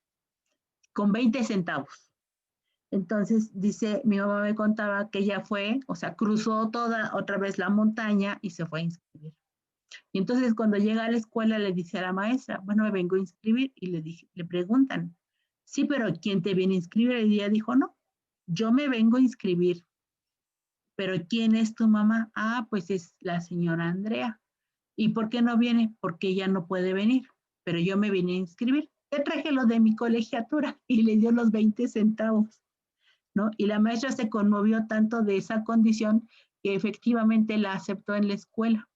con 20 centavos. Entonces, dice, mi mamá me contaba que ella fue, o sea, cruzó otra vez la montaña y se fue a inscribir. Y entonces cuando llega a la escuela le dice a la maestra, bueno, me vengo a inscribir y le preguntan, sí, pero ¿quién te viene a inscribir? Y ella dijo, no, yo me vengo a inscribir. ¿Pero quién es tu mamá? Ah, pues es la señora Andrea. ¿Y por qué no viene? Porque ella no puede venir, pero yo me vine a inscribir. Te traje lo de mi colegiatura y le dio los 20 centavos, ¿no? Y la maestra se conmovió tanto de esa condición que efectivamente la aceptó en la escuela.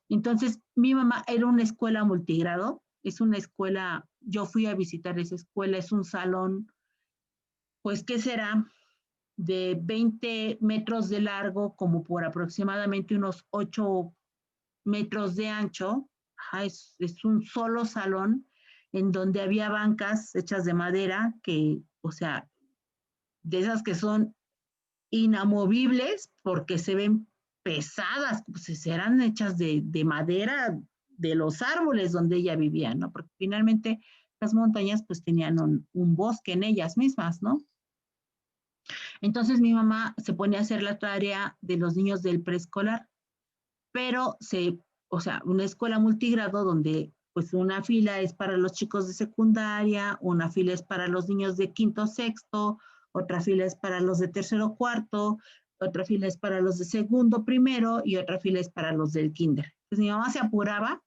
Entonces, mi mamá era una escuela multigrado, es una escuela, yo fui a visitar esa escuela, es un salón, pues, ¿qué será? De 20 metros de largo, como por aproximadamente unos 8 metros de ancho. Ajá, es un solo salón en donde había bancas hechas de madera, que, o sea, de esas que son inamovibles porque se ven pesadas, pues eran hechas de madera de los árboles donde ella vivía, ¿no? Porque finalmente las montañas pues tenían un bosque en ellas mismas, ¿no? Entonces mi mamá se ponía a hacer la tarea de los niños del preescolar, pero o sea, una escuela multigrado donde pues una fila es para los chicos de secundaria, una fila es para los niños de quinto, sexto, otra fila es para los de tercero, cuarto, otra fila es para los de segundo, primero y otra fila es para los del kinder. Entonces mi mamá se apuraba,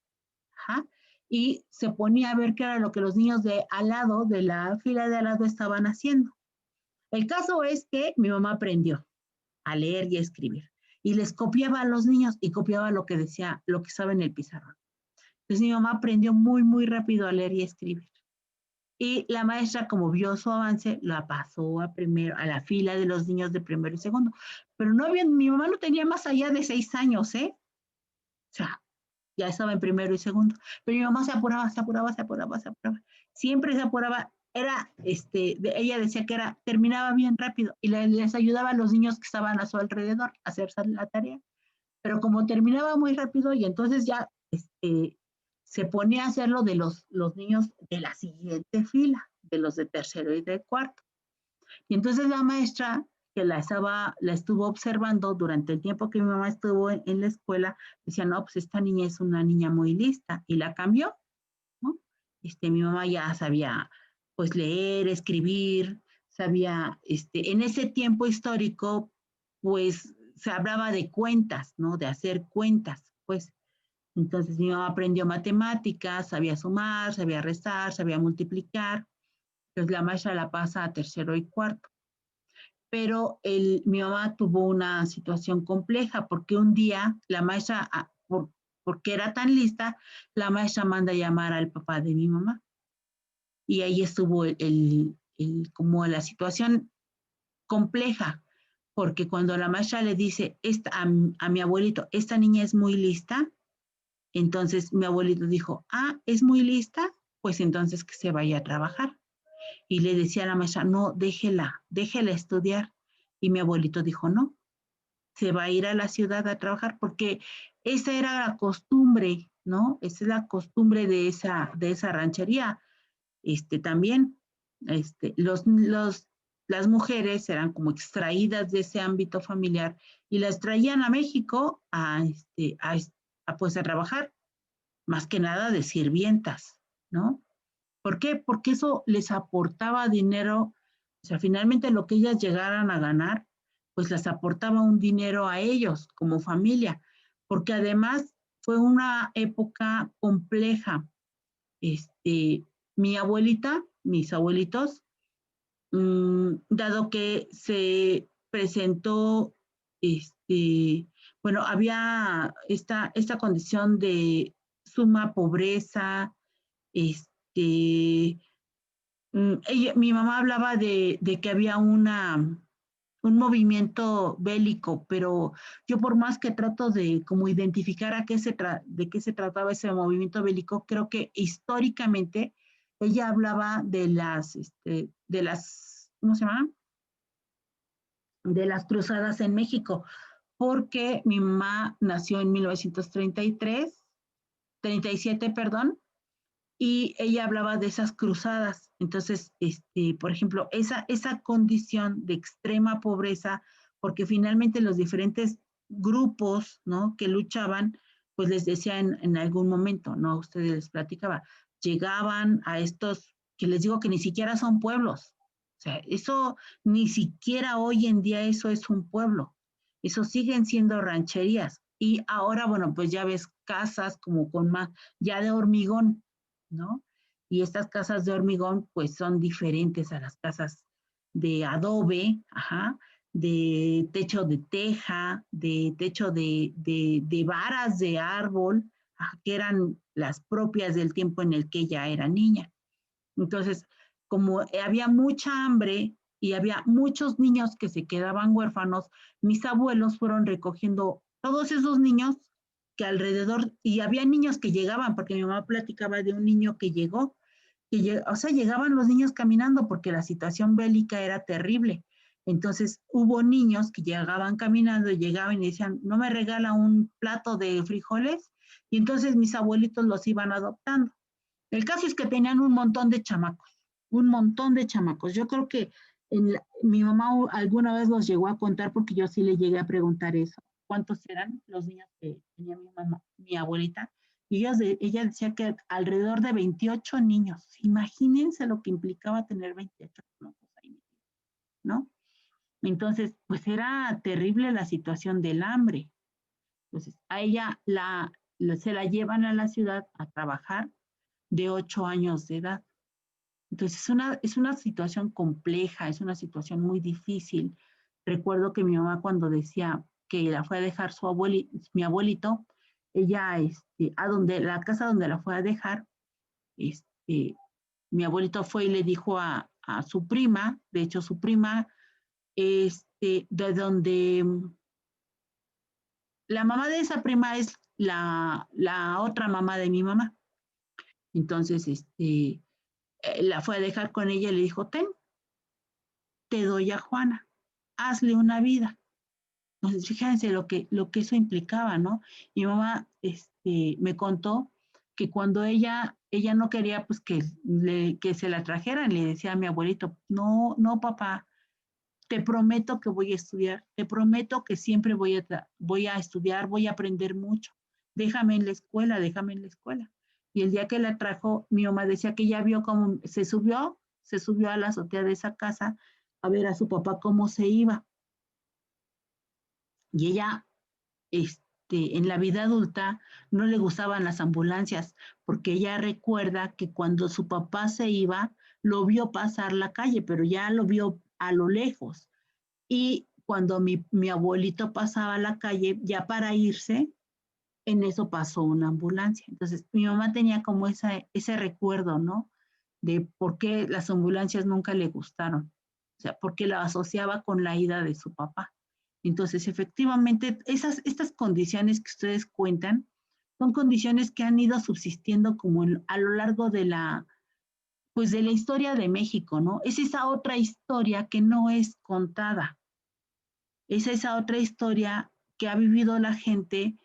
ajá, y se ponía a ver qué era lo que los niños de al lado, de la fila de al lado estaban haciendo. El caso es que mi mamá aprendió a leer y a escribir y les copiaba a los niños y copiaba lo que decía, lo que estaba en el pizarrón. Entonces mi mamá aprendió muy, muy rápido a leer y a escribir. Y la maestra, como vio su avance, la pasó a la fila de los niños de primero y segundo. Pero mi mamá no tenía más allá de 6 años, ¿eh? O sea, ya estaba en primero y segundo. Pero mi mamá se apuraba. Siempre se apuraba. Ella decía que terminaba bien rápido y les ayudaba a los niños que estaban a su alrededor a hacer la tarea. Pero como terminaba muy rápido y entonces ya se ponía a hacerlo de los niños de la siguiente fila, de los de tercero y de cuarto. Y entonces la maestra, que la estuvo observando durante el tiempo que mi mamá estuvo en la escuela, decía, no, pues esta niña es una niña muy lista, y la cambió, ¿no? Mi mamá ya sabía, pues, leer, escribir, sabía, en ese tiempo histórico, pues, se hablaba de cuentas, ¿no? De hacer cuentas, pues. Entonces mi mamá aprendió matemáticas, sabía sumar, sabía restar, sabía multiplicar. Entonces la maestra la pasa a tercero y cuarto. Pero mi mamá tuvo una situación compleja porque un día la maestra, porque era tan lista, la maestra manda a llamar al papá de mi mamá. Y ahí estuvo como la situación compleja, porque cuando la maestra le dice a mi abuelito, esta niña es muy lista, entonces mi abuelito dijo, es muy lista, pues entonces que se vaya a trabajar. Y le decía a la maestra, no, déjela estudiar. Y mi abuelito dijo, no, se va a ir a la ciudad a trabajar, porque esa era la costumbre, ¿no? Esa es la costumbre de esa ranchería. También, las mujeres eran como extraídas de ese ámbito familiar y las traían a México pues a trabajar, más que nada de sirvientas, ¿no? ¿Por qué? Porque eso les aportaba dinero, o sea, finalmente lo que ellas llegaran a ganar, pues les aportaba un dinero a ellos como familia, porque además fue una época compleja. Mi abuelita, mis abuelitos, dado que se presentó, bueno, había esta condición de suma pobreza, mi mamá hablaba de que había un movimiento bélico, pero yo por más que trato de como identificar de qué se trataba ese movimiento bélico, creo que históricamente ella hablaba de las, ¿cómo se llama? De las cruzadas en México, porque mi mamá nació en 1937, perdón, y ella hablaba de esas cruzadas. Entonces, por ejemplo, esa condición de extrema pobreza, porque finalmente los diferentes grupos, ¿no?, que luchaban, pues les decía en algún momento, ¿no?, a ustedes les platicaba, llegaban a estos, que les digo que ni siquiera son pueblos. O sea, eso, ni siquiera hoy en día eso es un pueblo. Eso siguen siendo rancherías. Y ahora, bueno, pues ya ves casas como con más, ya de hormigón, ¿no? Y estas casas de hormigón pues son diferentes a las casas de adobe, ajá, de techo de teja, de techo de varas de árbol, que eran las propias del tiempo en el que ella era niña. Entonces, como había mucha hambre y había muchos niños que se quedaban huérfanos, mis abuelos fueron recogiendo todos esos niños que alrededor, y había niños que llegaban, porque mi mamá platicaba de un niño que llegó, o sea, llegaban los niños caminando porque la situación bélica era terrible. Entonces hubo niños que llegaban caminando y llegaban y decían, ¿no me regala un plato de frijoles? Y entonces mis abuelitos los iban adoptando. El caso es que tenían un montón de chamacos, un montón de chamacos. Yo creo que mi mamá alguna vez los llegó a contar porque yo sí le llegué a preguntar eso. ¿Cuántos eran los niños que tenía mi mamá, mi abuelita? Y ella decía que alrededor de 28 niños. Imagínense lo que implicaba tener 28 niños ahí, ¿no? Entonces, pues era terrible la situación del hambre. Entonces, a ella se la llevan a la ciudad a trabajar de 8 años de edad. Entonces, es una situación compleja, es una situación muy difícil. Recuerdo que mi mamá cuando decía que la fue a dejar mi abuelito, ella, la casa donde la fue a dejar, mi abuelito fue y le dijo a su prima, de hecho su prima, de donde la mamá de esa prima es la otra mamá de mi mamá. Entonces, la fue a dejar con ella y le dijo, te doy a Juana, hazle una vida. Entonces, fíjense lo que eso implicaba, ¿no? Mi mamá me contó que cuando ella no quería pues que se la trajeran, le decía a mi abuelito, no, no, papá, te prometo que voy a estudiar, te prometo que siempre voy a estudiar, voy a aprender mucho. Déjame en la escuela, déjame en la escuela. Y el día que la trajo, mi mamá decía que ya vio cómo se subió a la azotea de esa casa a ver a su papá cómo se iba. Y ella, en la vida adulta, no le gustaban las ambulancias, porque ella recuerda que cuando su papá se iba, lo vio pasar la calle, pero ya lo vio a lo lejos. Y cuando mi abuelito pasaba la calle, ya para irse, en eso pasó una ambulancia. Entonces, mi mamá tenía como ese recuerdo, ¿no? De por qué las ambulancias nunca le gustaron. O sea, porque la asociaba con la ida de su papá. Entonces, efectivamente, estas condiciones que ustedes cuentan son condiciones que han ido subsistiendo como a lo largo de la historia de México, ¿no? Es esa otra historia que no es contada. Es esa otra historia que ha vivido la gente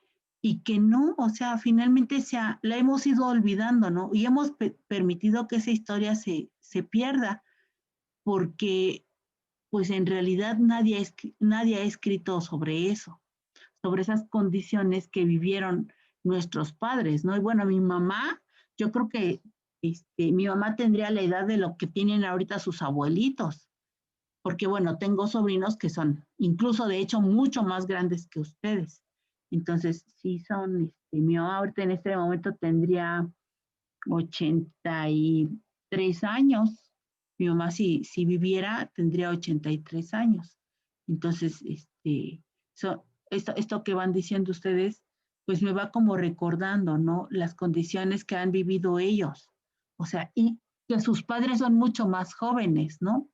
y que no, o sea, finalmente la hemos ido olvidando, ¿no? Y hemos permitido que esa historia se pierda porque, pues en realidad nadie ha escrito sobre eso, sobre esas condiciones que vivieron nuestros padres, ¿no? Y bueno, mi mamá, yo creo que mi mamá tendría la edad de lo que tienen ahorita sus abuelitos, porque bueno, tengo sobrinos que son incluso de hecho mucho más grandes que ustedes. Entonces, sí son, mi mamá ahorita en este momento tendría 83 años. Mi mamá si viviera tendría 83 años. Entonces, esto que van diciendo ustedes, pues me va como recordando, ¿no? Las condiciones que han vivido ellos. O sea, y que sus padres son mucho más jóvenes, ¿no?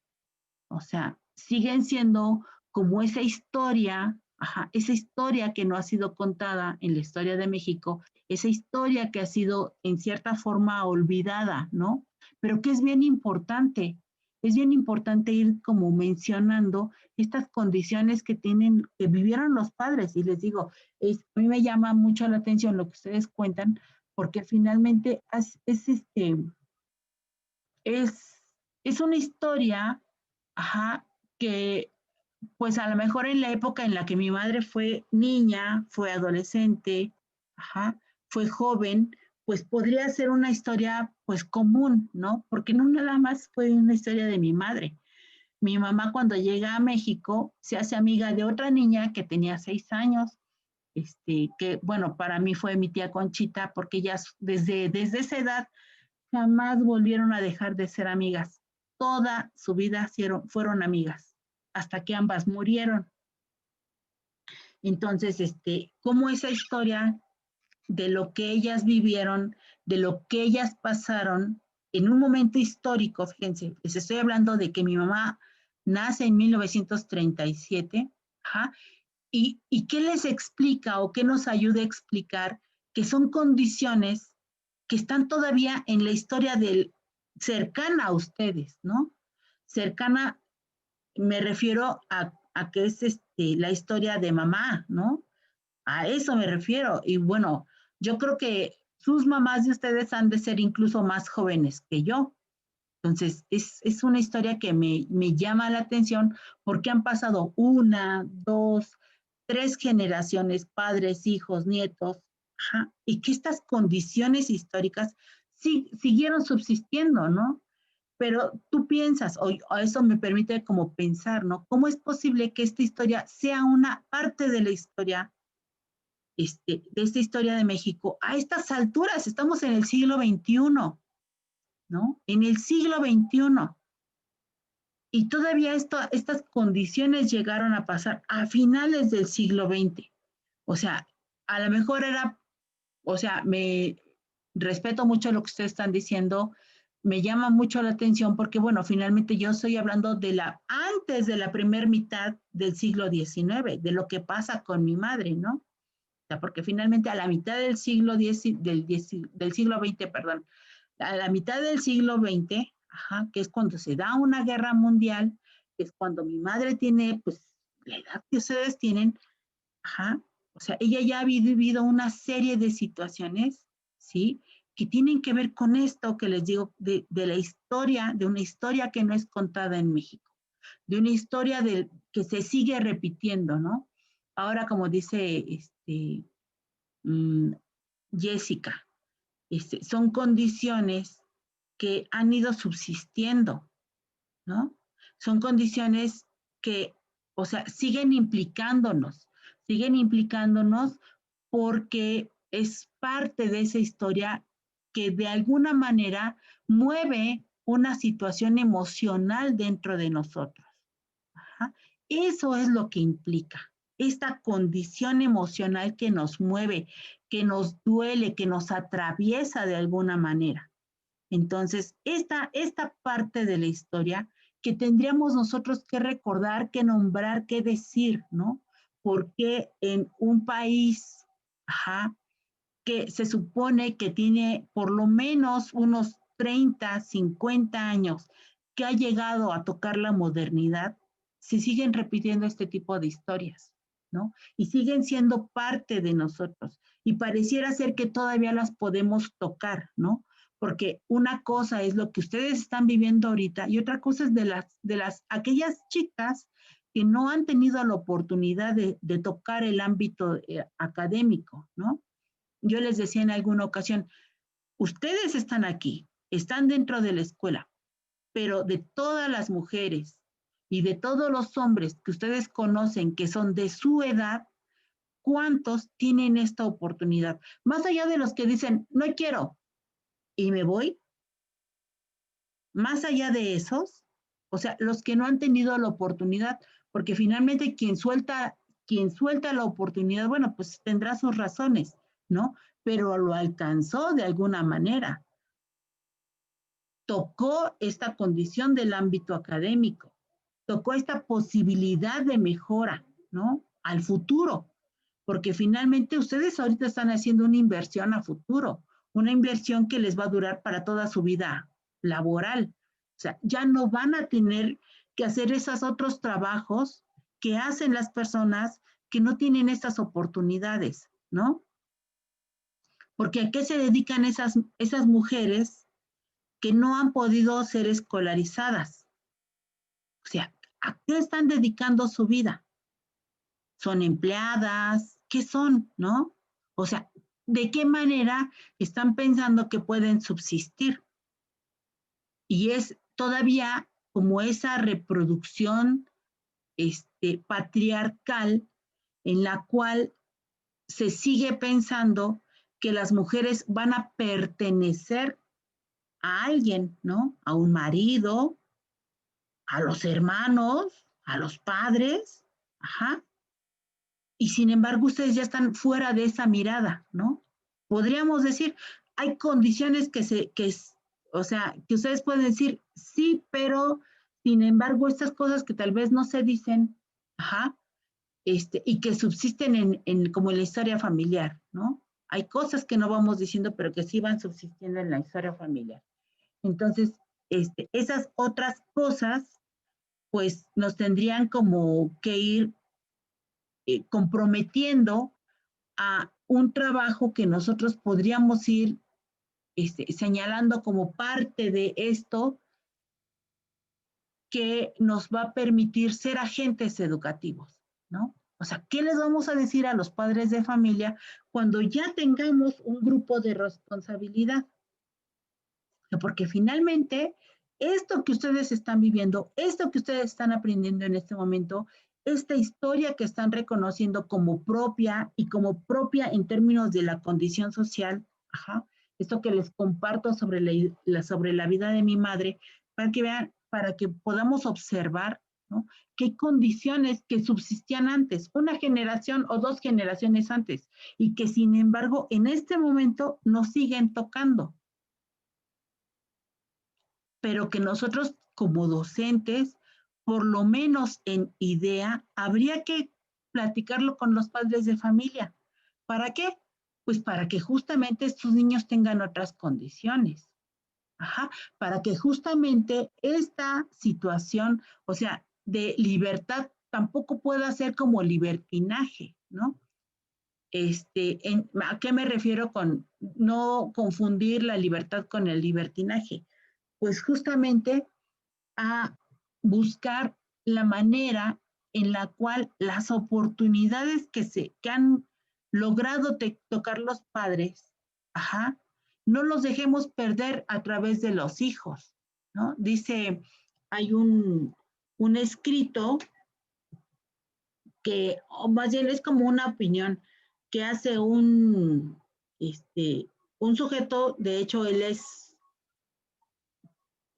O sea, siguen siendo como esa historia que no ha sido contada en la historia de México, esa historia que ha sido en cierta forma olvidada, ¿no? Pero que es bien importante ir como mencionando estas condiciones que vivieron los padres. Y les digo, a mí me llama mucho la atención lo que ustedes cuentan, porque finalmente es una historia, que pues a lo mejor en la época en la que mi madre fue niña, fue adolescente, fue joven, pues podría ser una historia pues común, ¿no? Porque no nada más fue una historia de mi madre. Mi mamá cuando llega a México se hace amiga de otra niña que tenía 6 años, que bueno, para mí fue mi tía Conchita, porque ellas desde esa edad jamás volvieron a dejar de ser amigas. Toda su vida fueron amigas, hasta que ambas murieron. Entonces, cómo esa historia de lo que ellas vivieron, de lo que ellas pasaron en un momento histórico, fíjense, les estoy hablando de que mi mamá nace en 1937, ajá, y qué les explica o qué nos ayuda a explicar que son condiciones que están todavía en la historia cercana a ustedes, ¿no? Cercana, me refiero a que es la historia de mamá, ¿no? A eso me refiero. Y bueno, yo creo que sus mamás de ustedes han de ser incluso más jóvenes que yo. Entonces, es una historia que me llama la atención porque han pasado 1, 2, 3 generaciones, padres, hijos, nietos, ajá, y que estas condiciones históricas sí, siguieron subsistiendo, ¿no? Pero tú piensas, o eso me permite como pensar, ¿no? ¿Cómo es posible que esta historia sea una parte de la historia, de esta historia de México? A estas alturas, estamos en el siglo XXI, ¿no? En el siglo XXI. Y todavía estas condiciones llegaron a pasar a finales del siglo XX. O sea, a lo mejor me respeto mucho lo que ustedes están diciendo, me llama mucho la atención porque, bueno, finalmente yo estoy hablando antes de la primera mitad del siglo XIX, de lo que pasa con mi madre, ¿no? O sea, porque finalmente a la mitad del siglo del siglo XX, perdón, a la mitad del siglo XX, ajá, que es cuando se da una guerra mundial, que es cuando mi madre tiene, pues, la edad que ustedes tienen, ajá, o sea, ella ya ha vivido una serie de situaciones, ¿sí? Que tienen que ver con esto que les digo, de la historia, de una historia que no es contada en México, de una historia que se sigue repitiendo, ¿no? Ahora, como dice Jessica, son condiciones que han ido subsistiendo, ¿no? Son condiciones que, o sea, siguen implicándonos porque es parte de esa historia que de alguna manera mueve una situación emocional dentro de nosotros. Ajá. Eso es lo que implica, esta condición emocional que nos mueve, que nos duele, que nos atraviesa de alguna manera. Entonces, esta parte de la historia que tendríamos nosotros que recordar, que nombrar, que decir, ¿no? Porque en un país, ajá, que se supone que tiene por lo menos unos 30, 50 años, que ha llegado a tocar la modernidad, se siguen repitiendo este tipo de historias, ¿no? Y siguen siendo parte de nosotros. Y pareciera ser que todavía las podemos tocar, ¿no? Porque una cosa es lo que ustedes están viviendo ahorita y otra cosa es de aquellas chicas que no han tenido la oportunidad de tocar el ámbito académico, ¿no? Yo les decía en alguna ocasión, ustedes están aquí, están dentro de la escuela, pero de todas las mujeres y de todos los hombres que ustedes conocen que son de su edad, ¿cuántos tienen esta oportunidad? Más allá de los que dicen, no quiero y me voy, más allá de esos, o sea, los que no han tenido la oportunidad, porque finalmente quien suelta la oportunidad, bueno, pues tendrá sus razones, ¿no? Pero lo alcanzó de alguna manera. Tocó esta condición del ámbito académico, tocó esta posibilidad de mejora, ¿no? Al futuro, porque finalmente ustedes ahorita están haciendo una inversión a futuro, una inversión que les va a durar para toda su vida laboral. O sea, ya no van a tener que hacer esos otros trabajos que hacen las personas que no tienen estas oportunidades, ¿no? Porque ¿a qué se dedican esas mujeres que no han podido ser escolarizadas? O sea, ¿a qué están dedicando su vida? ¿Son empleadas? ¿Qué son, no? O sea, ¿de qué manera están pensando que pueden subsistir? Y es todavía como esa reproducción patriarcal en la cual se sigue pensando que las mujeres van a pertenecer a alguien, ¿no? A un marido, a los hermanos, a los padres, ajá, y sin embargo ustedes ya están fuera de esa mirada, ¿no? Podríamos decir, hay condiciones o sea, que ustedes pueden decir, sí, pero sin embargo estas cosas que tal vez no se dicen, ajá, y que subsisten como en la historia familiar, ¿no? Hay cosas que no vamos diciendo, pero que sí van subsistiendo en la historia familiar. Entonces, esas otras cosas, pues nos tendrían como que ir comprometiendo a un trabajo que nosotros podríamos ir señalando como parte de esto que nos va a permitir ser agentes educativos, ¿no? O sea, ¿qué les vamos a decir a los padres de familia cuando ya tengamos un grupo de responsabilidad? Porque finalmente, esto que ustedes están viviendo, esto que ustedes están aprendiendo en este momento, esta historia que están reconociendo como propia y como propia en términos de la condición social, ajá, esto que les comparto sobre sobre la vida de mi madre, para que vean, para que podamos observar, ¿no?, qué condiciones que subsistían antes, una generación o 2 generaciones antes, y que sin embargo en este momento nos siguen tocando, pero que nosotros como docentes, por lo menos en idea, habría que platicarlo con los padres de familia. ¿Para qué? Pues para que justamente estos niños tengan otras condiciones. Ajá, para que justamente esta situación, o sea, de libertad, tampoco pueda ser como libertinaje, ¿no? ¿A qué me refiero con no confundir la libertad con el libertinaje? Pues justamente a buscar la manera en la cual las oportunidades que han logrado tocar los padres, ajá, no los dejemos perder a través de los hijos, ¿no? Dice, hay un escrito que, o más bien es como una opinión que hace un sujeto, de hecho él es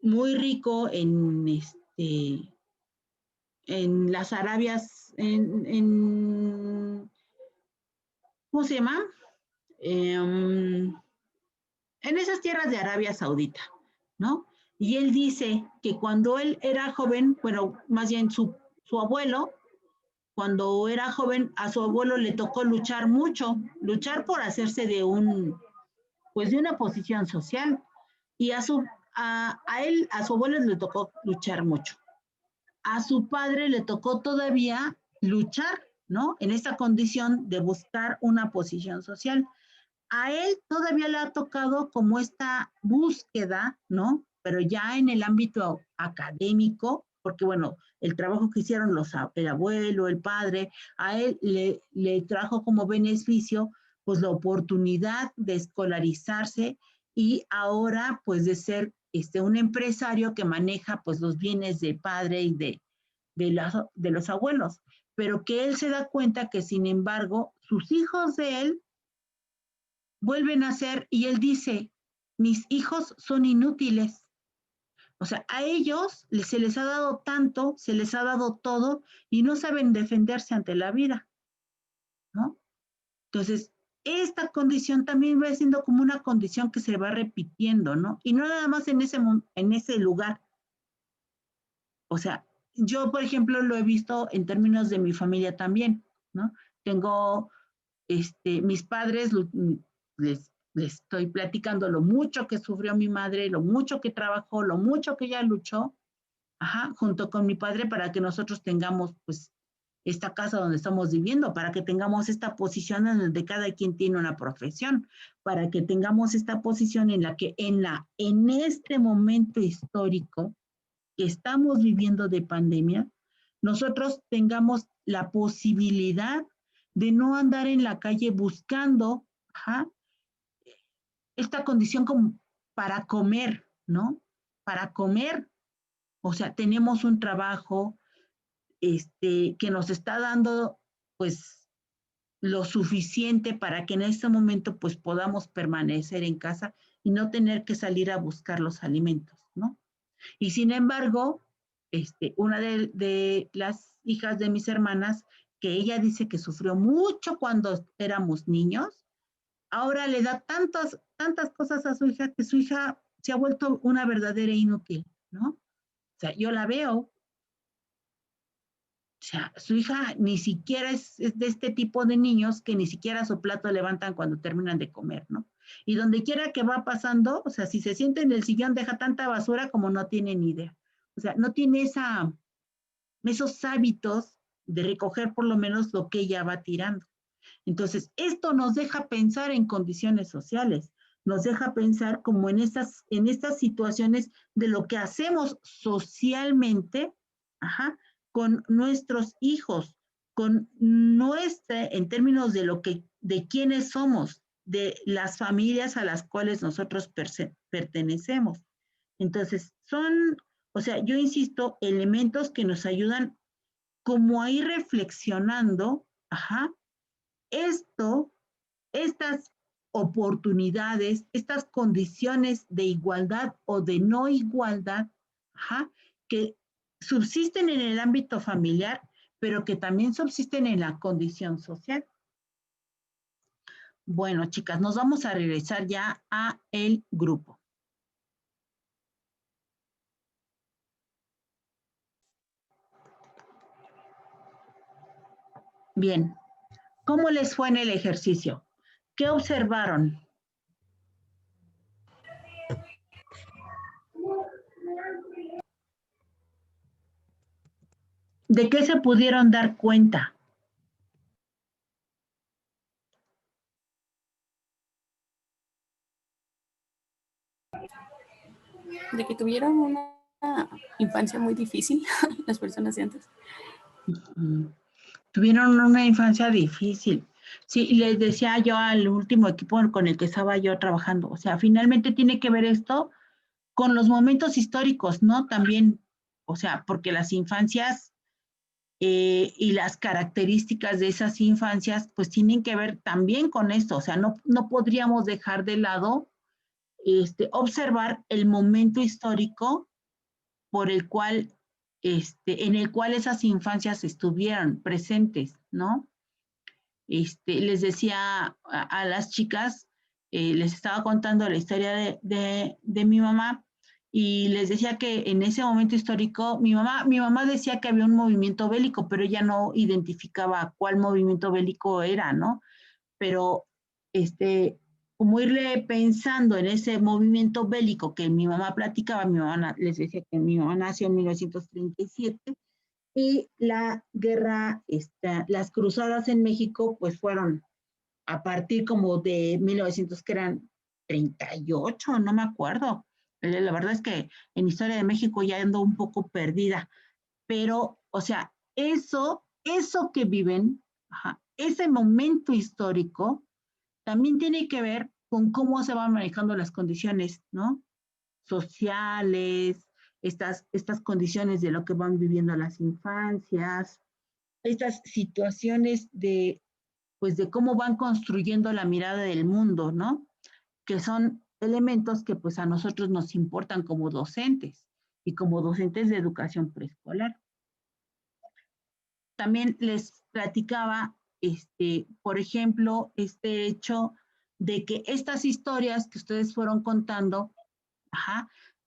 muy rico en las Arabias, ¿cómo se llama? En esas tierras de Arabia Saudita, ¿no? Y él dice que cuando él era joven, bueno, más bien su abuelo, cuando era joven, a su abuelo le tocó luchar mucho, luchar por hacerse de pues de una posición social. Y a su abuelo le tocó luchar mucho. A su padre le tocó todavía luchar, ¿no? En esta condición de buscar una posición social. A él todavía le ha tocado como esta búsqueda, ¿no? Pero ya en el ámbito académico, porque bueno, el trabajo que hicieron el abuelo, el padre, a él le trajo como beneficio pues la oportunidad de escolarizarse y ahora pues de ser un empresario que maneja pues los bienes del padre y de los abuelos, pero que él se da cuenta que sin embargo sus hijos de él vuelven a ser, y él dice, mis hijos son inútiles. O sea, a ellos se les ha dado tanto, se les ha dado todo y no saben defenderse ante la vida, ¿no? Entonces, esta condición también va siendo como una condición que se va repitiendo, ¿no? Y no nada más en ese lugar. O sea, yo, por ejemplo, lo he visto en términos de mi familia también, ¿no? Tengo, mis padres, les estoy platicando lo mucho que sufrió mi madre, lo mucho que trabajó, lo mucho que ella luchó, ajá, junto con mi padre para que nosotros tengamos, pues, esta casa donde estamos viviendo, para que tengamos esta posición en donde cada quien tiene una profesión, para que tengamos esta posición en la que en este momento histórico que estamos viviendo de pandemia, nosotros tengamos la posibilidad de no andar en la calle buscando, ajá, esta condición como para comer, ¿no? Para comer. O sea, tenemos un trabajo que nos está dando, pues, lo suficiente para que en este momento, pues, podamos permanecer en casa y no tener que salir a buscar los alimentos, ¿no? Y sin embargo, una de las hijas de mis hermanas, que ella dice que sufrió mucho cuando éramos niños, ahora le da tantas cosas a su hija que su hija se ha vuelto una verdadera inútil, ¿no? O sea, yo la veo, o sea, su hija ni siquiera es de este tipo de niños que ni siquiera su plato levantan cuando terminan de comer, ¿no? Y donde quiera que va pasando, o sea, si se siente en el sillón, deja tanta basura como no tiene ni idea. O sea, no tiene esos hábitos de recoger por lo menos lo que ella va tirando. Entonces, esto nos deja pensar en condiciones sociales, nos deja pensar como en estas situaciones de lo que hacemos socialmente, con nuestros hijos, con en términos de quiénes somos, de las familias a las cuales nosotros pertenecemos. Entonces, o sea, yo insisto, elementos que nos ayudan como a ir reflexionando, estas oportunidades, estas condiciones de igualdad o de no igualdad, que subsisten en el ámbito familiar, pero que también subsisten en la condición social. Bueno, chicas, nos vamos a regresar ya a el grupo. Bien, ¿cómo les fue en el ejercicio? ¿Qué observaron? ¿De qué se pudieron dar cuenta? De que tuvieron una infancia muy difícil las personas de antes. Tuvieron una infancia difícil. Sí, les decía yo al último equipo con el que estaba yo trabajando, o sea, finalmente tiene que ver esto con los momentos históricos, ¿no? También, o sea, porque las infancias y las características de esas infancias, pues tienen que ver también con esto, o sea, no podríamos dejar de lado observar el momento histórico por el cual, en el cual esas infancias estuvieron presentes, ¿no? Les decía a las chicas, les estaba contando la historia de mi mamá y les decía que en ese momento histórico, mi mamá decía que había un movimiento bélico, pero ella no identificaba cuál movimiento bélico era, ¿no? Pero, como irle pensando en ese movimiento bélico que mi mamá platicaba, les decía que mi mamá nació en 1937 y la guerra, las cruzadas en México, pues fueron a partir como de 1900, que eran 38, no me acuerdo. La verdad es que en Historia de México ya ando un poco perdida, pero, o sea, eso que viven, ese momento histórico, también tiene que ver con cómo se van manejando las condiciones, ¿no? Sociales, estas condiciones de lo que van viviendo las infancias, estas situaciones pues de cómo van construyendo la mirada del mundo, ¿no? Que son elementos que pues a nosotros nos importan como docentes y como docentes de educación preescolar. También les platicaba, por ejemplo, este hecho de que estas historias que ustedes fueron contando,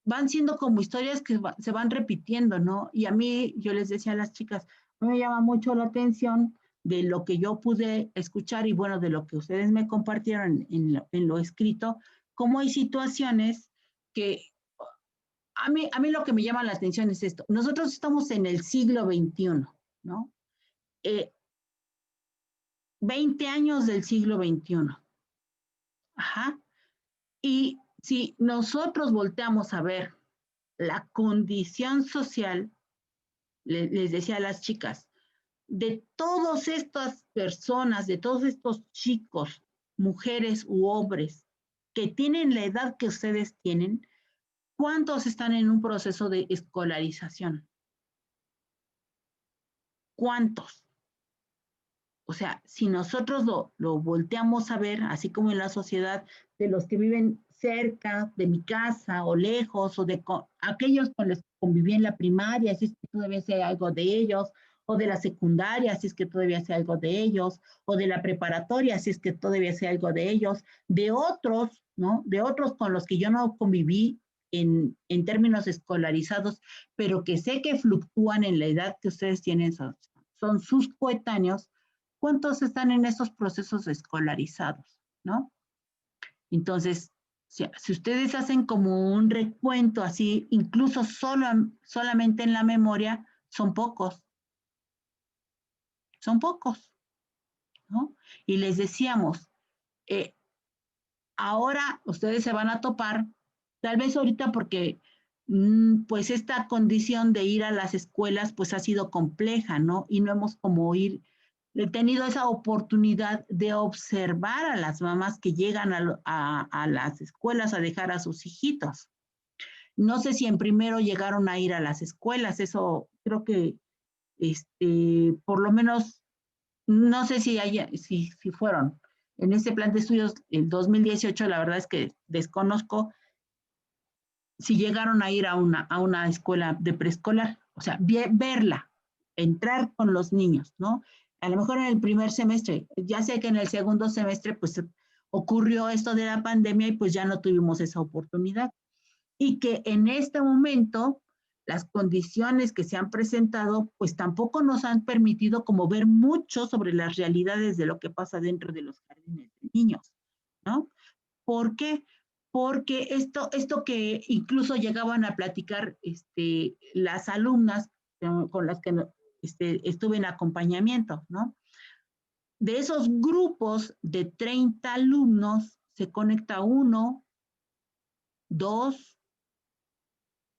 van siendo como historias que se van repitiendo, ¿no? Y a mí, yo les decía a las chicas, me llama mucho la atención de lo que yo pude escuchar y bueno, de lo que ustedes me compartieron en lo escrito, cómo hay situaciones que a mí lo que me llama la atención es esto. Nosotros estamos en el siglo XXI, ¿no? 20 años del siglo XXI. Y si nosotros volteamos a ver la condición social, les decía a las chicas, de todas estas personas, de todos estos chicos, mujeres u hombres, que tienen la edad que ustedes tienen, ¿cuántos están en un proceso de escolarización? ¿Cuántos? O sea, si nosotros lo volteamos a ver, así como en la sociedad de los que viven cerca de mi casa o lejos, o de aquellos con los que conviví en la primaria, si es que todavía sé algo de ellos, o de la secundaria, si es que todavía sé algo de ellos, o de la preparatoria, si es que todavía sé algo de ellos, de otros, ¿no? De otros con los que yo no conviví en términos escolarizados, pero que sé que fluctúan en la edad que ustedes tienen, son sus coetáneos. ¿Cuántos están en esos procesos escolarizados, no? Entonces, si ustedes hacen como un recuento así, incluso solamente en la memoria, son pocos, ¿no? Y les decíamos, ahora ustedes se van a topar, tal vez ahorita porque pues esta condición de ir a las escuelas pues ha sido compleja, ¿no? Y no hemos como tenido esa oportunidad de observar a las mamás que llegan a las escuelas a dejar a sus hijitos. No sé si en primero llegaron a ir a las escuelas, eso creo que por lo menos, no sé si fueron. En este plan de estudios, el 2018, la verdad es que desconozco si llegaron a ir a una escuela de preescolar, o sea, verla, entrar con los niños, ¿no? A lo mejor en el primer semestre, ya sé que en el segundo semestre, pues ocurrió esto de la pandemia y pues ya no tuvimos esa oportunidad. Y que en este momento, las condiciones que se han presentado, pues tampoco nos han permitido como ver mucho sobre las realidades de lo que pasa dentro de los jardines de niños, ¿no? ¿Por qué? Porque esto que incluso llegaban a platicar las alumnas con las que estuve en acompañamiento, ¿no? De esos grupos de 30 alumnos, se conecta 1, 2,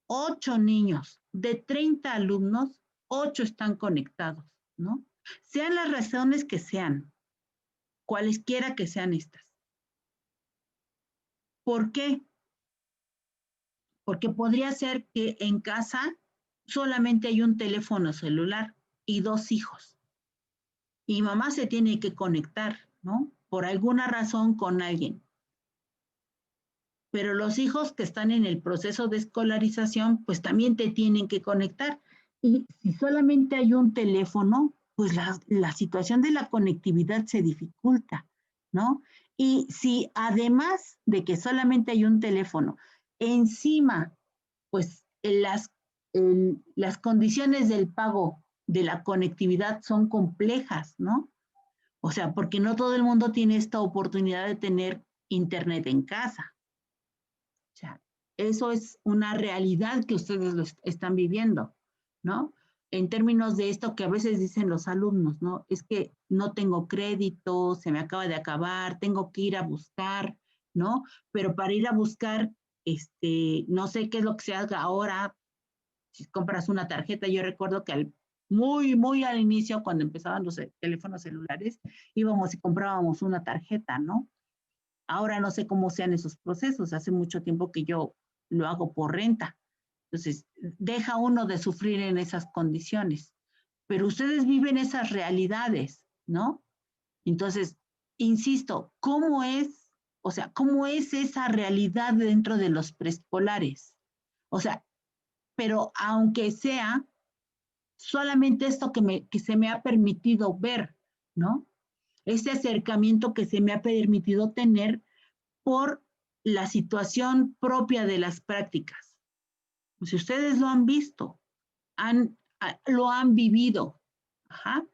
8 niños. De 30 alumnos, 8 están conectados, ¿no? Sean las razones que sean, cualesquiera que sean estas. ¿Por qué? Porque podría ser que en casa solamente hay un teléfono celular y 2 hijos. Y mamá se tiene que conectar, ¿no? Por alguna razón con alguien. Pero los hijos que están en el proceso de escolarización, pues también te tienen que conectar. Y si solamente hay un teléfono, pues la situación de la conectividad se dificulta, ¿no? Y si además de que solamente hay un teléfono, encima, pues las condiciones del pago de la conectividad son complejas, ¿no? O sea, porque no todo el mundo tiene esta oportunidad de tener internet en casa. O sea, eso es una realidad que ustedes lo están viviendo, ¿no? En términos de esto que a veces dicen los alumnos, ¿no? Es que no tengo crédito, se me acaba de acabar, tengo que ir a buscar, ¿no? Pero para ir a buscar, no sé qué es lo que se haga ahora, si compras una tarjeta, yo recuerdo que muy al inicio, cuando empezaban los teléfonos celulares, íbamos y comprábamos una tarjeta, ¿no? Ahora no sé cómo sean esos procesos, hace mucho tiempo que yo lo hago por renta. Entonces, deja uno de sufrir en esas condiciones. Pero ustedes viven esas realidades, ¿no? Entonces, insisto, ¿cómo es esa realidad dentro de los preescolares? O sea, pero aunque sea solamente esto que se me ha permitido ver, ¿no? Ese acercamiento que se me ha permitido tener por la situación propia de las prácticas. Si ustedes lo han visto, lo han vivido, ajá,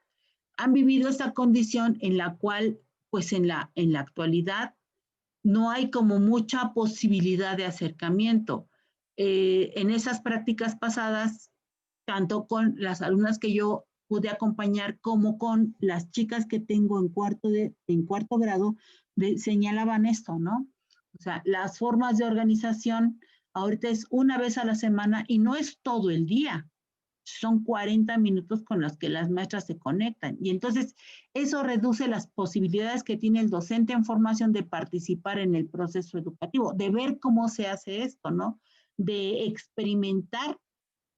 han vivido esa condición en la cual, pues en la actualidad, no hay como mucha posibilidad de acercamiento. En esas prácticas pasadas, tanto con las alumnas que yo pude acompañar como con las chicas que tengo en cuarto grado, señalaban esto, ¿no? O sea, las formas de organización ahorita es una vez a la semana y no es todo el día. Son 40 minutos con los que las maestras se conectan. Y entonces eso reduce las posibilidades que tiene el docente en formación de participar en el proceso educativo, de ver cómo se hace esto, ¿no? De experimentar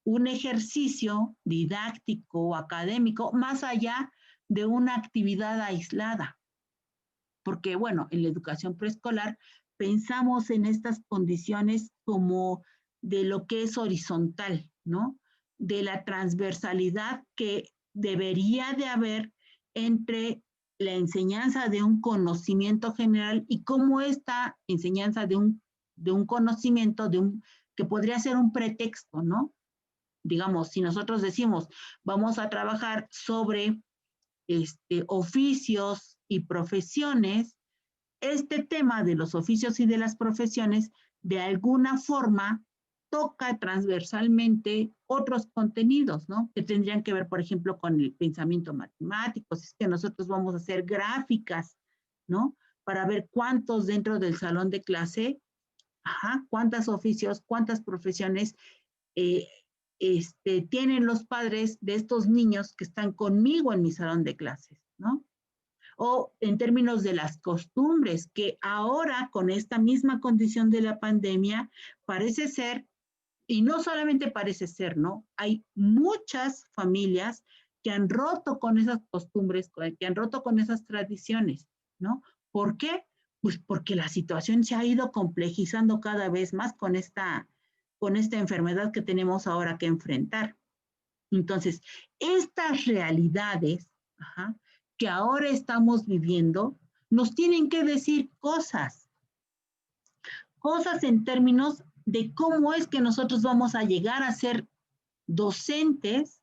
un ejercicio didáctico o académico más allá de una actividad aislada. Porque, bueno, en la educación preescolar pensamos en estas condiciones como de lo que es horizontal, ¿no? De la transversalidad que debería de haber entre la enseñanza de un conocimiento general y cómo esta enseñanza de un conocimiento, que podría ser un pretexto, ¿no? Digamos, si nosotros decimos, vamos a trabajar sobre oficios y profesiones, este tema de los oficios y de las profesiones, de alguna forma, toca transversalmente otros contenidos, ¿no? Que tendrían que ver, por ejemplo, con el pensamiento matemático, si es que nosotros vamos a hacer gráficas, ¿no? Para ver cuántos dentro del salón de clase, cuántos oficios, cuántas profesiones tienen los padres de estos niños que están conmigo en mi salón de clases, ¿no? O en términos de las costumbres, que ahora con esta misma condición de la pandemia parece ser, y no solamente parece ser, ¿no? Hay muchas familias que han roto con esas costumbres, que han roto con esas tradiciones, ¿no? ¿Por qué? Pues porque la situación se ha ido complejizando cada vez más con esta enfermedad que tenemos ahora que enfrentar. Entonces, estas realidades, que ahora estamos viviendo, nos tienen que decir cosas en términos de cómo es que nosotros vamos a llegar a ser docentes,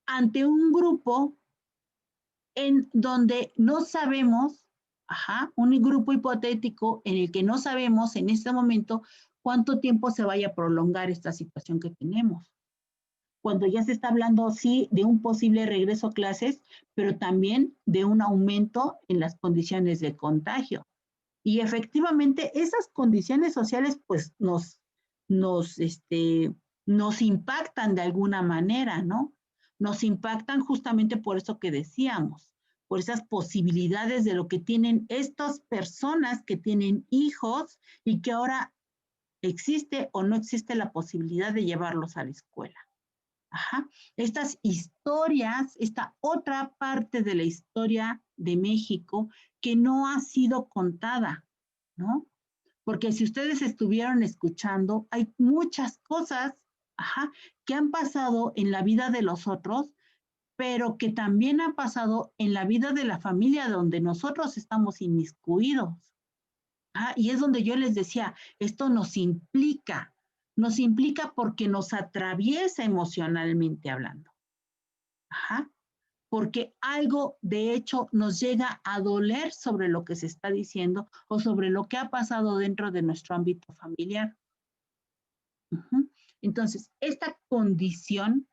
ante un grupo en donde no sabemos, un grupo hipotético en el que no sabemos en este momento cuánto tiempo se vaya a prolongar esta situación que tenemos. Cuando ya se está hablando, sí, de un posible regreso a clases, pero también de un aumento en las condiciones de contagio. Y efectivamente, esas condiciones sociales, pues, nos impactan de alguna manera, ¿no? Nos impactan justamente por eso que decíamos, por esas posibilidades de lo que tienen estas personas que tienen hijos y que ahora existe o no existe la posibilidad de llevarlos a la escuela. Estas historias, esta otra parte de la historia de México que no ha sido contada, ¿no? Porque si ustedes estuvieron escuchando, hay muchas cosas, que han pasado en la vida de los otros, pero que también han pasado en la vida de la familia donde nosotros estamos inmiscuidos. Y es donde yo les decía, esto nos implica porque nos atraviesa emocionalmente hablando. Porque algo de hecho nos llega a doler sobre lo que se está diciendo o sobre lo que ha pasado dentro de nuestro ámbito familiar. Entonces, esta condición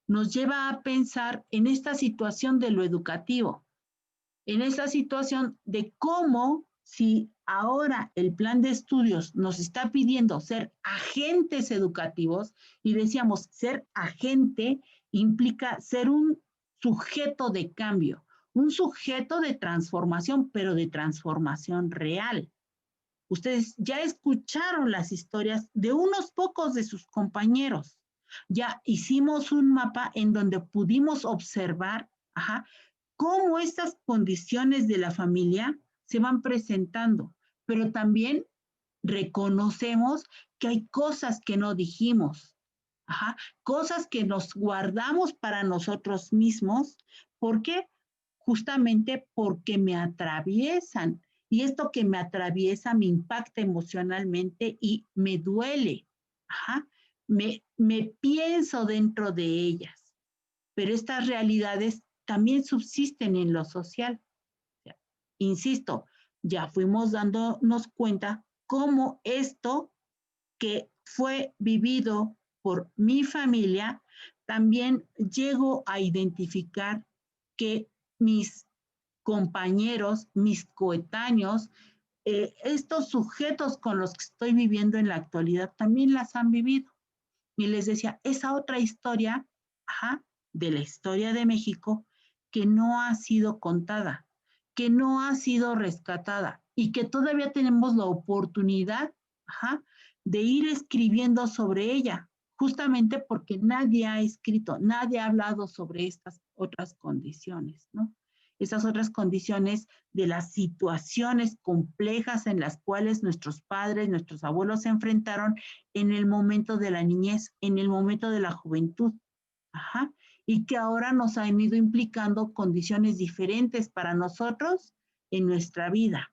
nos lleva a pensar en esta situación de lo educativo, en esta situación de cómo, si ahora el plan de estudios nos está pidiendo ser agentes educativos, y decíamos, ser agente implica ser un sujeto de cambio, un sujeto de transformación, pero de transformación real. Ustedes ya escucharon las historias de unos pocos de sus compañeros. Ya hicimos un mapa en donde pudimos observar, cómo estas condiciones de la familia se van presentando, pero también reconocemos que hay cosas que no dijimos, cosas que nos guardamos para nosotros mismos. ¿Por qué? Justamente porque me atraviesan, y esto que me atraviesa me impacta emocionalmente y me duele, me pienso dentro de ellas, pero estas realidades también subsisten en lo social. Insisto, ya fuimos dándonos cuenta cómo esto que fue vivido por mi familia, también llego a identificar que mis compañeros, mis coetáneos, estos sujetos con los que estoy viviendo en la actualidad también las han vivido. Y les decía, esa otra historia, de la historia de México, que no ha sido contada, que no ha sido rescatada y que todavía tenemos la oportunidad, de ir escribiendo sobre ella, justamente porque nadie ha escrito, nadie ha hablado sobre estas otras condiciones, ¿no? esas otras condiciones de las situaciones complejas en las cuales nuestros padres, nuestros abuelos se enfrentaron en el momento de la niñez, en el momento de la juventud. Ajá. Y que ahora nos han ido implicando condiciones diferentes para nosotros en nuestra vida.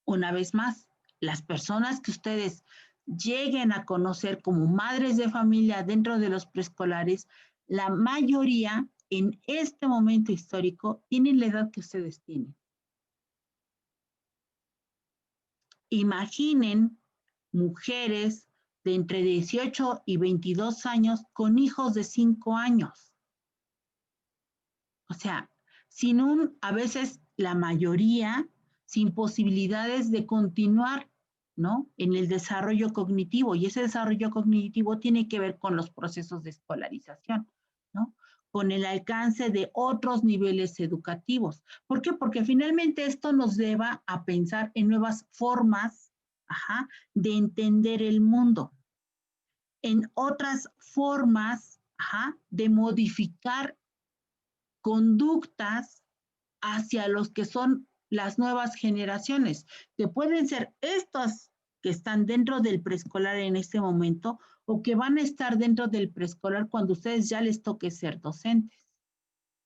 Una vez más, las personas que ustedes lleguen a conocer como madres de familia dentro de los preescolares, la mayoría en este momento histórico tienen la edad que ustedes tienen. Imaginen mujeres de entre 18 y 22 años con hijos de 5 años. O sea, a veces la mayoría sin posibilidades de continuar, ¿no? En el desarrollo cognitivo, y ese desarrollo cognitivo tiene que ver con los procesos de escolarización, ¿no? Con el alcance de otros niveles educativos. ¿Por qué? Porque finalmente esto nos lleva a pensar en nuevas formas, de entender el mundo, en otras formas, de modificar conductas hacia los que son las nuevas generaciones, que pueden ser estas que están dentro del preescolar en este momento o que van a estar dentro del preescolar cuando ustedes ya les toque ser docentes.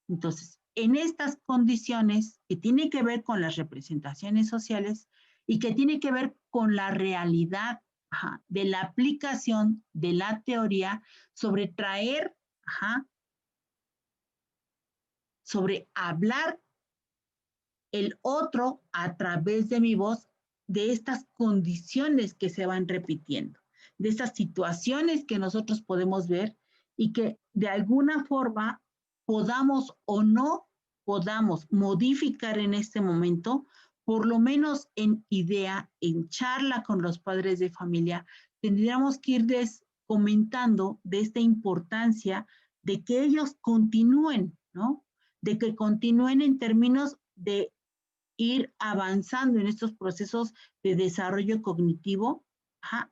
Entonces, en estas condiciones que tienen que ver con las representaciones sociales y que tiene que ver con la realidad de la aplicación de la teoría sobre traer, sobre hablar el otro a través de mi voz, de estas condiciones que se van repitiendo, de estas situaciones que nosotros podemos ver y que de alguna forma podamos o no podamos modificar en este momento, por lo menos en idea, en charla con los padres de familia, tendríamos que irles comentando de esta importancia de que ellos continúen, ¿no? De que continúen en términos de ir avanzando en estos procesos de desarrollo cognitivo.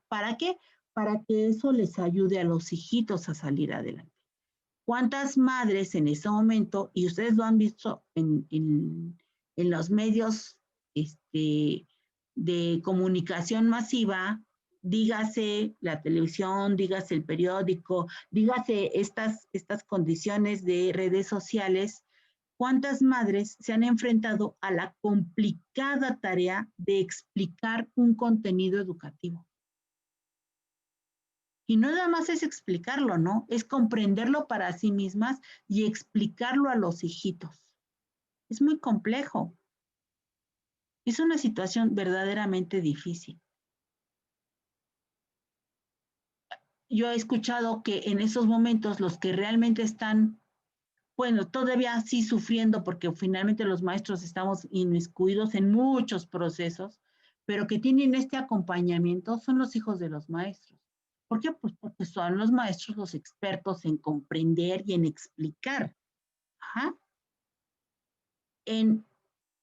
¿Para qué? Para que eso les ayude a los hijitos a salir adelante. ¿Cuántas madres en este momento, y ustedes lo han visto en los medios de comunicación masiva, dígase la televisión, dígase el periódico, dígase estas condiciones de redes sociales? ¿Cuántas madres se han enfrentado a la complicada tarea de explicar un contenido educativo? Y no nada más es explicarlo, ¿no? Es comprenderlo para sí mismas y explicarlo a los hijitos. Es muy complejo. Es una situación verdaderamente difícil. Yo he escuchado que en esos momentos los que realmente están, bueno, todavía sí sufriendo porque finalmente los maestros estamos inmiscuidos en muchos procesos, pero que tienen este acompañamiento son los hijos de los maestros. ¿Por qué? Pues porque son los maestros los expertos en comprender y en explicar. En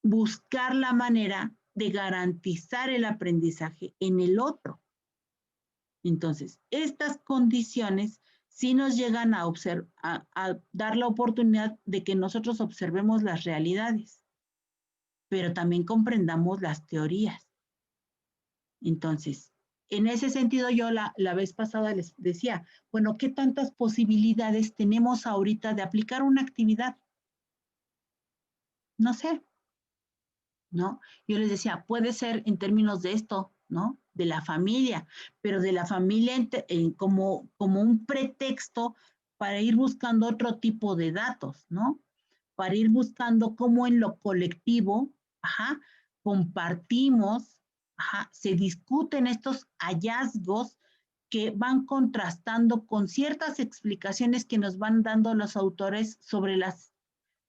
buscar la manera de garantizar el aprendizaje en el otro. Entonces, estas condiciones sí nos llegan a dar la oportunidad de que nosotros observemos las realidades, pero también comprendamos las teorías. Entonces, en ese sentido, yo la vez pasada les decía, bueno, ¿qué tantas posibilidades tenemos ahorita de aplicar una actividad? No sé, ¿no? Yo les decía, puede ser en términos de esto, ¿no? De la familia, pero de la familia como un pretexto para ir buscando otro tipo de datos, ¿no? Para ir buscando cómo en lo colectivo, compartimos, se discuten estos hallazgos que van contrastando con ciertas explicaciones que nos van dando los autores sobre las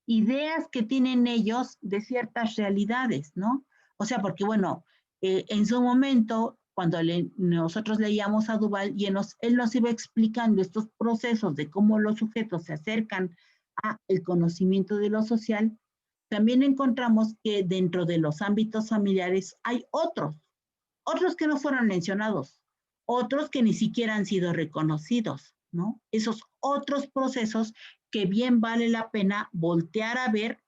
ideas que tienen ellos de ciertas realidades, ¿no? O sea, porque bueno, en su momento, cuando nosotros leíamos a Duval y él nos iba explicando estos procesos de cómo los sujetos se acercan al conocimiento de lo social, también encontramos que dentro de los ámbitos familiares hay otros que no fueron mencionados, otros que ni siquiera han sido reconocidos, ¿no? Esos otros procesos que bien vale la pena voltear a ver,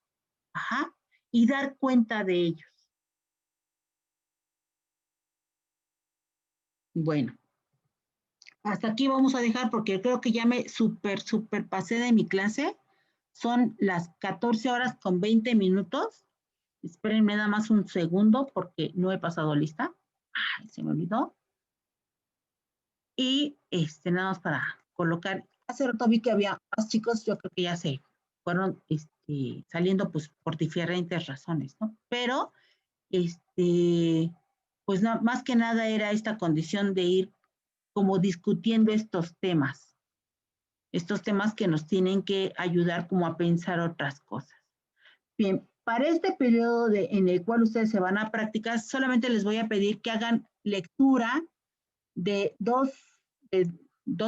ajá, y dar cuenta de ellos. Bueno, hasta aquí vamos a dejar porque creo que ya me súper pasé de mi clase. Son las 14 horas con 20 minutos. Espérenme nada más un segundo porque no he pasado lista. Ay, se me olvidó. Y nada más para colocar. Hace rato vi que había más chicos, yo creo que ya se fueron saliendo pues por diferentes razones, ¿no? Pero, pues no, más que nada era esta condición de ir como discutiendo estos temas que nos tienen que ayudar como a pensar otras cosas. Bien, para este periodo en el cual ustedes se van a practicar, solamente les voy a pedir que hagan lectura de dos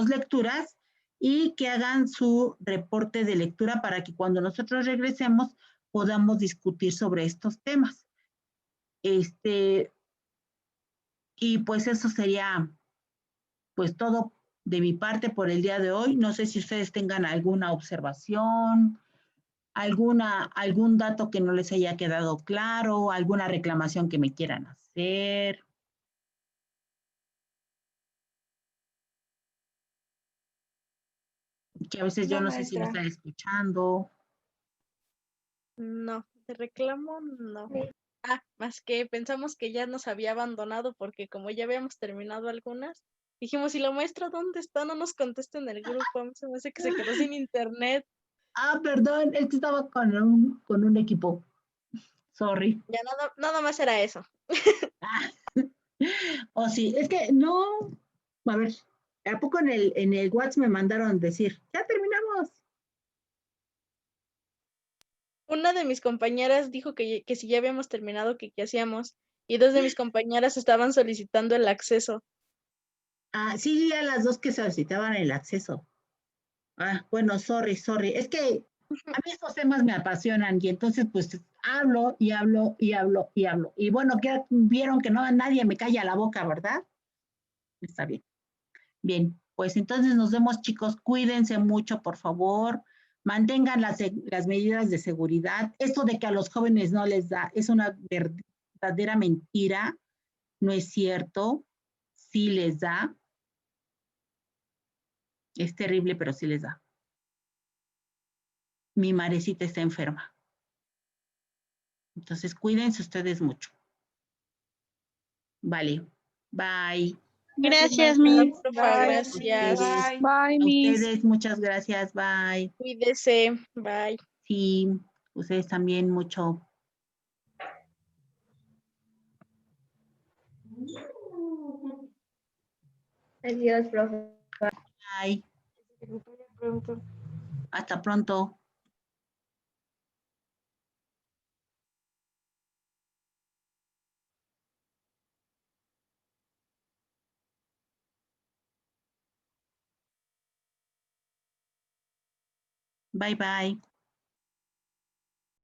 lecturas y que hagan su reporte de lectura para que cuando nosotros regresemos podamos discutir sobre estos temas. Y pues eso sería pues todo de mi parte por el día de hoy. No sé si ustedes tengan alguna observación, algún dato que no les haya quedado claro, alguna reclamación que me quieran hacer. Que a veces yo No, no sé si me maestra. están escuchando. No, de reclamo no. Más que pensamos que ya nos había abandonado porque como ya habíamos terminado algunas, dijimos, ¿y la maestra dónde está? No nos contesta en el grupo. A mí se me hace que se quedó sin internet. Perdón, es que estaba con un equipo. Sorry. Ya nada más era eso. O sí, es que no. A ver, ¿a poco en el WhatsApp me mandaron decir, ya terminamos? Una de mis compañeras dijo que si ya habíamos terminado, que qué hacíamos. Y dos de mis compañeras estaban solicitando el acceso. Sí, ya las dos que solicitaban el acceso. Bueno, sorry. Es que a mí estos temas me apasionan y entonces pues hablo y hablo y hablo y hablo. Y bueno, que vieron que no nadie me calla la boca, ¿verdad? Está bien. Bien, pues entonces nos vemos, chicos. Cuídense mucho, por favor. Mantengan las medidas de seguridad. Esto de que a los jóvenes no les da es una verdadera mentira. No es cierto. Sí les da. Es terrible, pero sí les da. Mi marecita está enferma. Entonces, cuídense ustedes mucho. Vale. Bye. Gracias, maestra, Miss. profa, Bye. gracias. Ustedes. Bye, A Miss. ustedes, muchas gracias. Bye. Cuídese. Bye. Sí, ustedes también mucho. Adiós, profe. Bye. Hasta pronto. Bye, bye.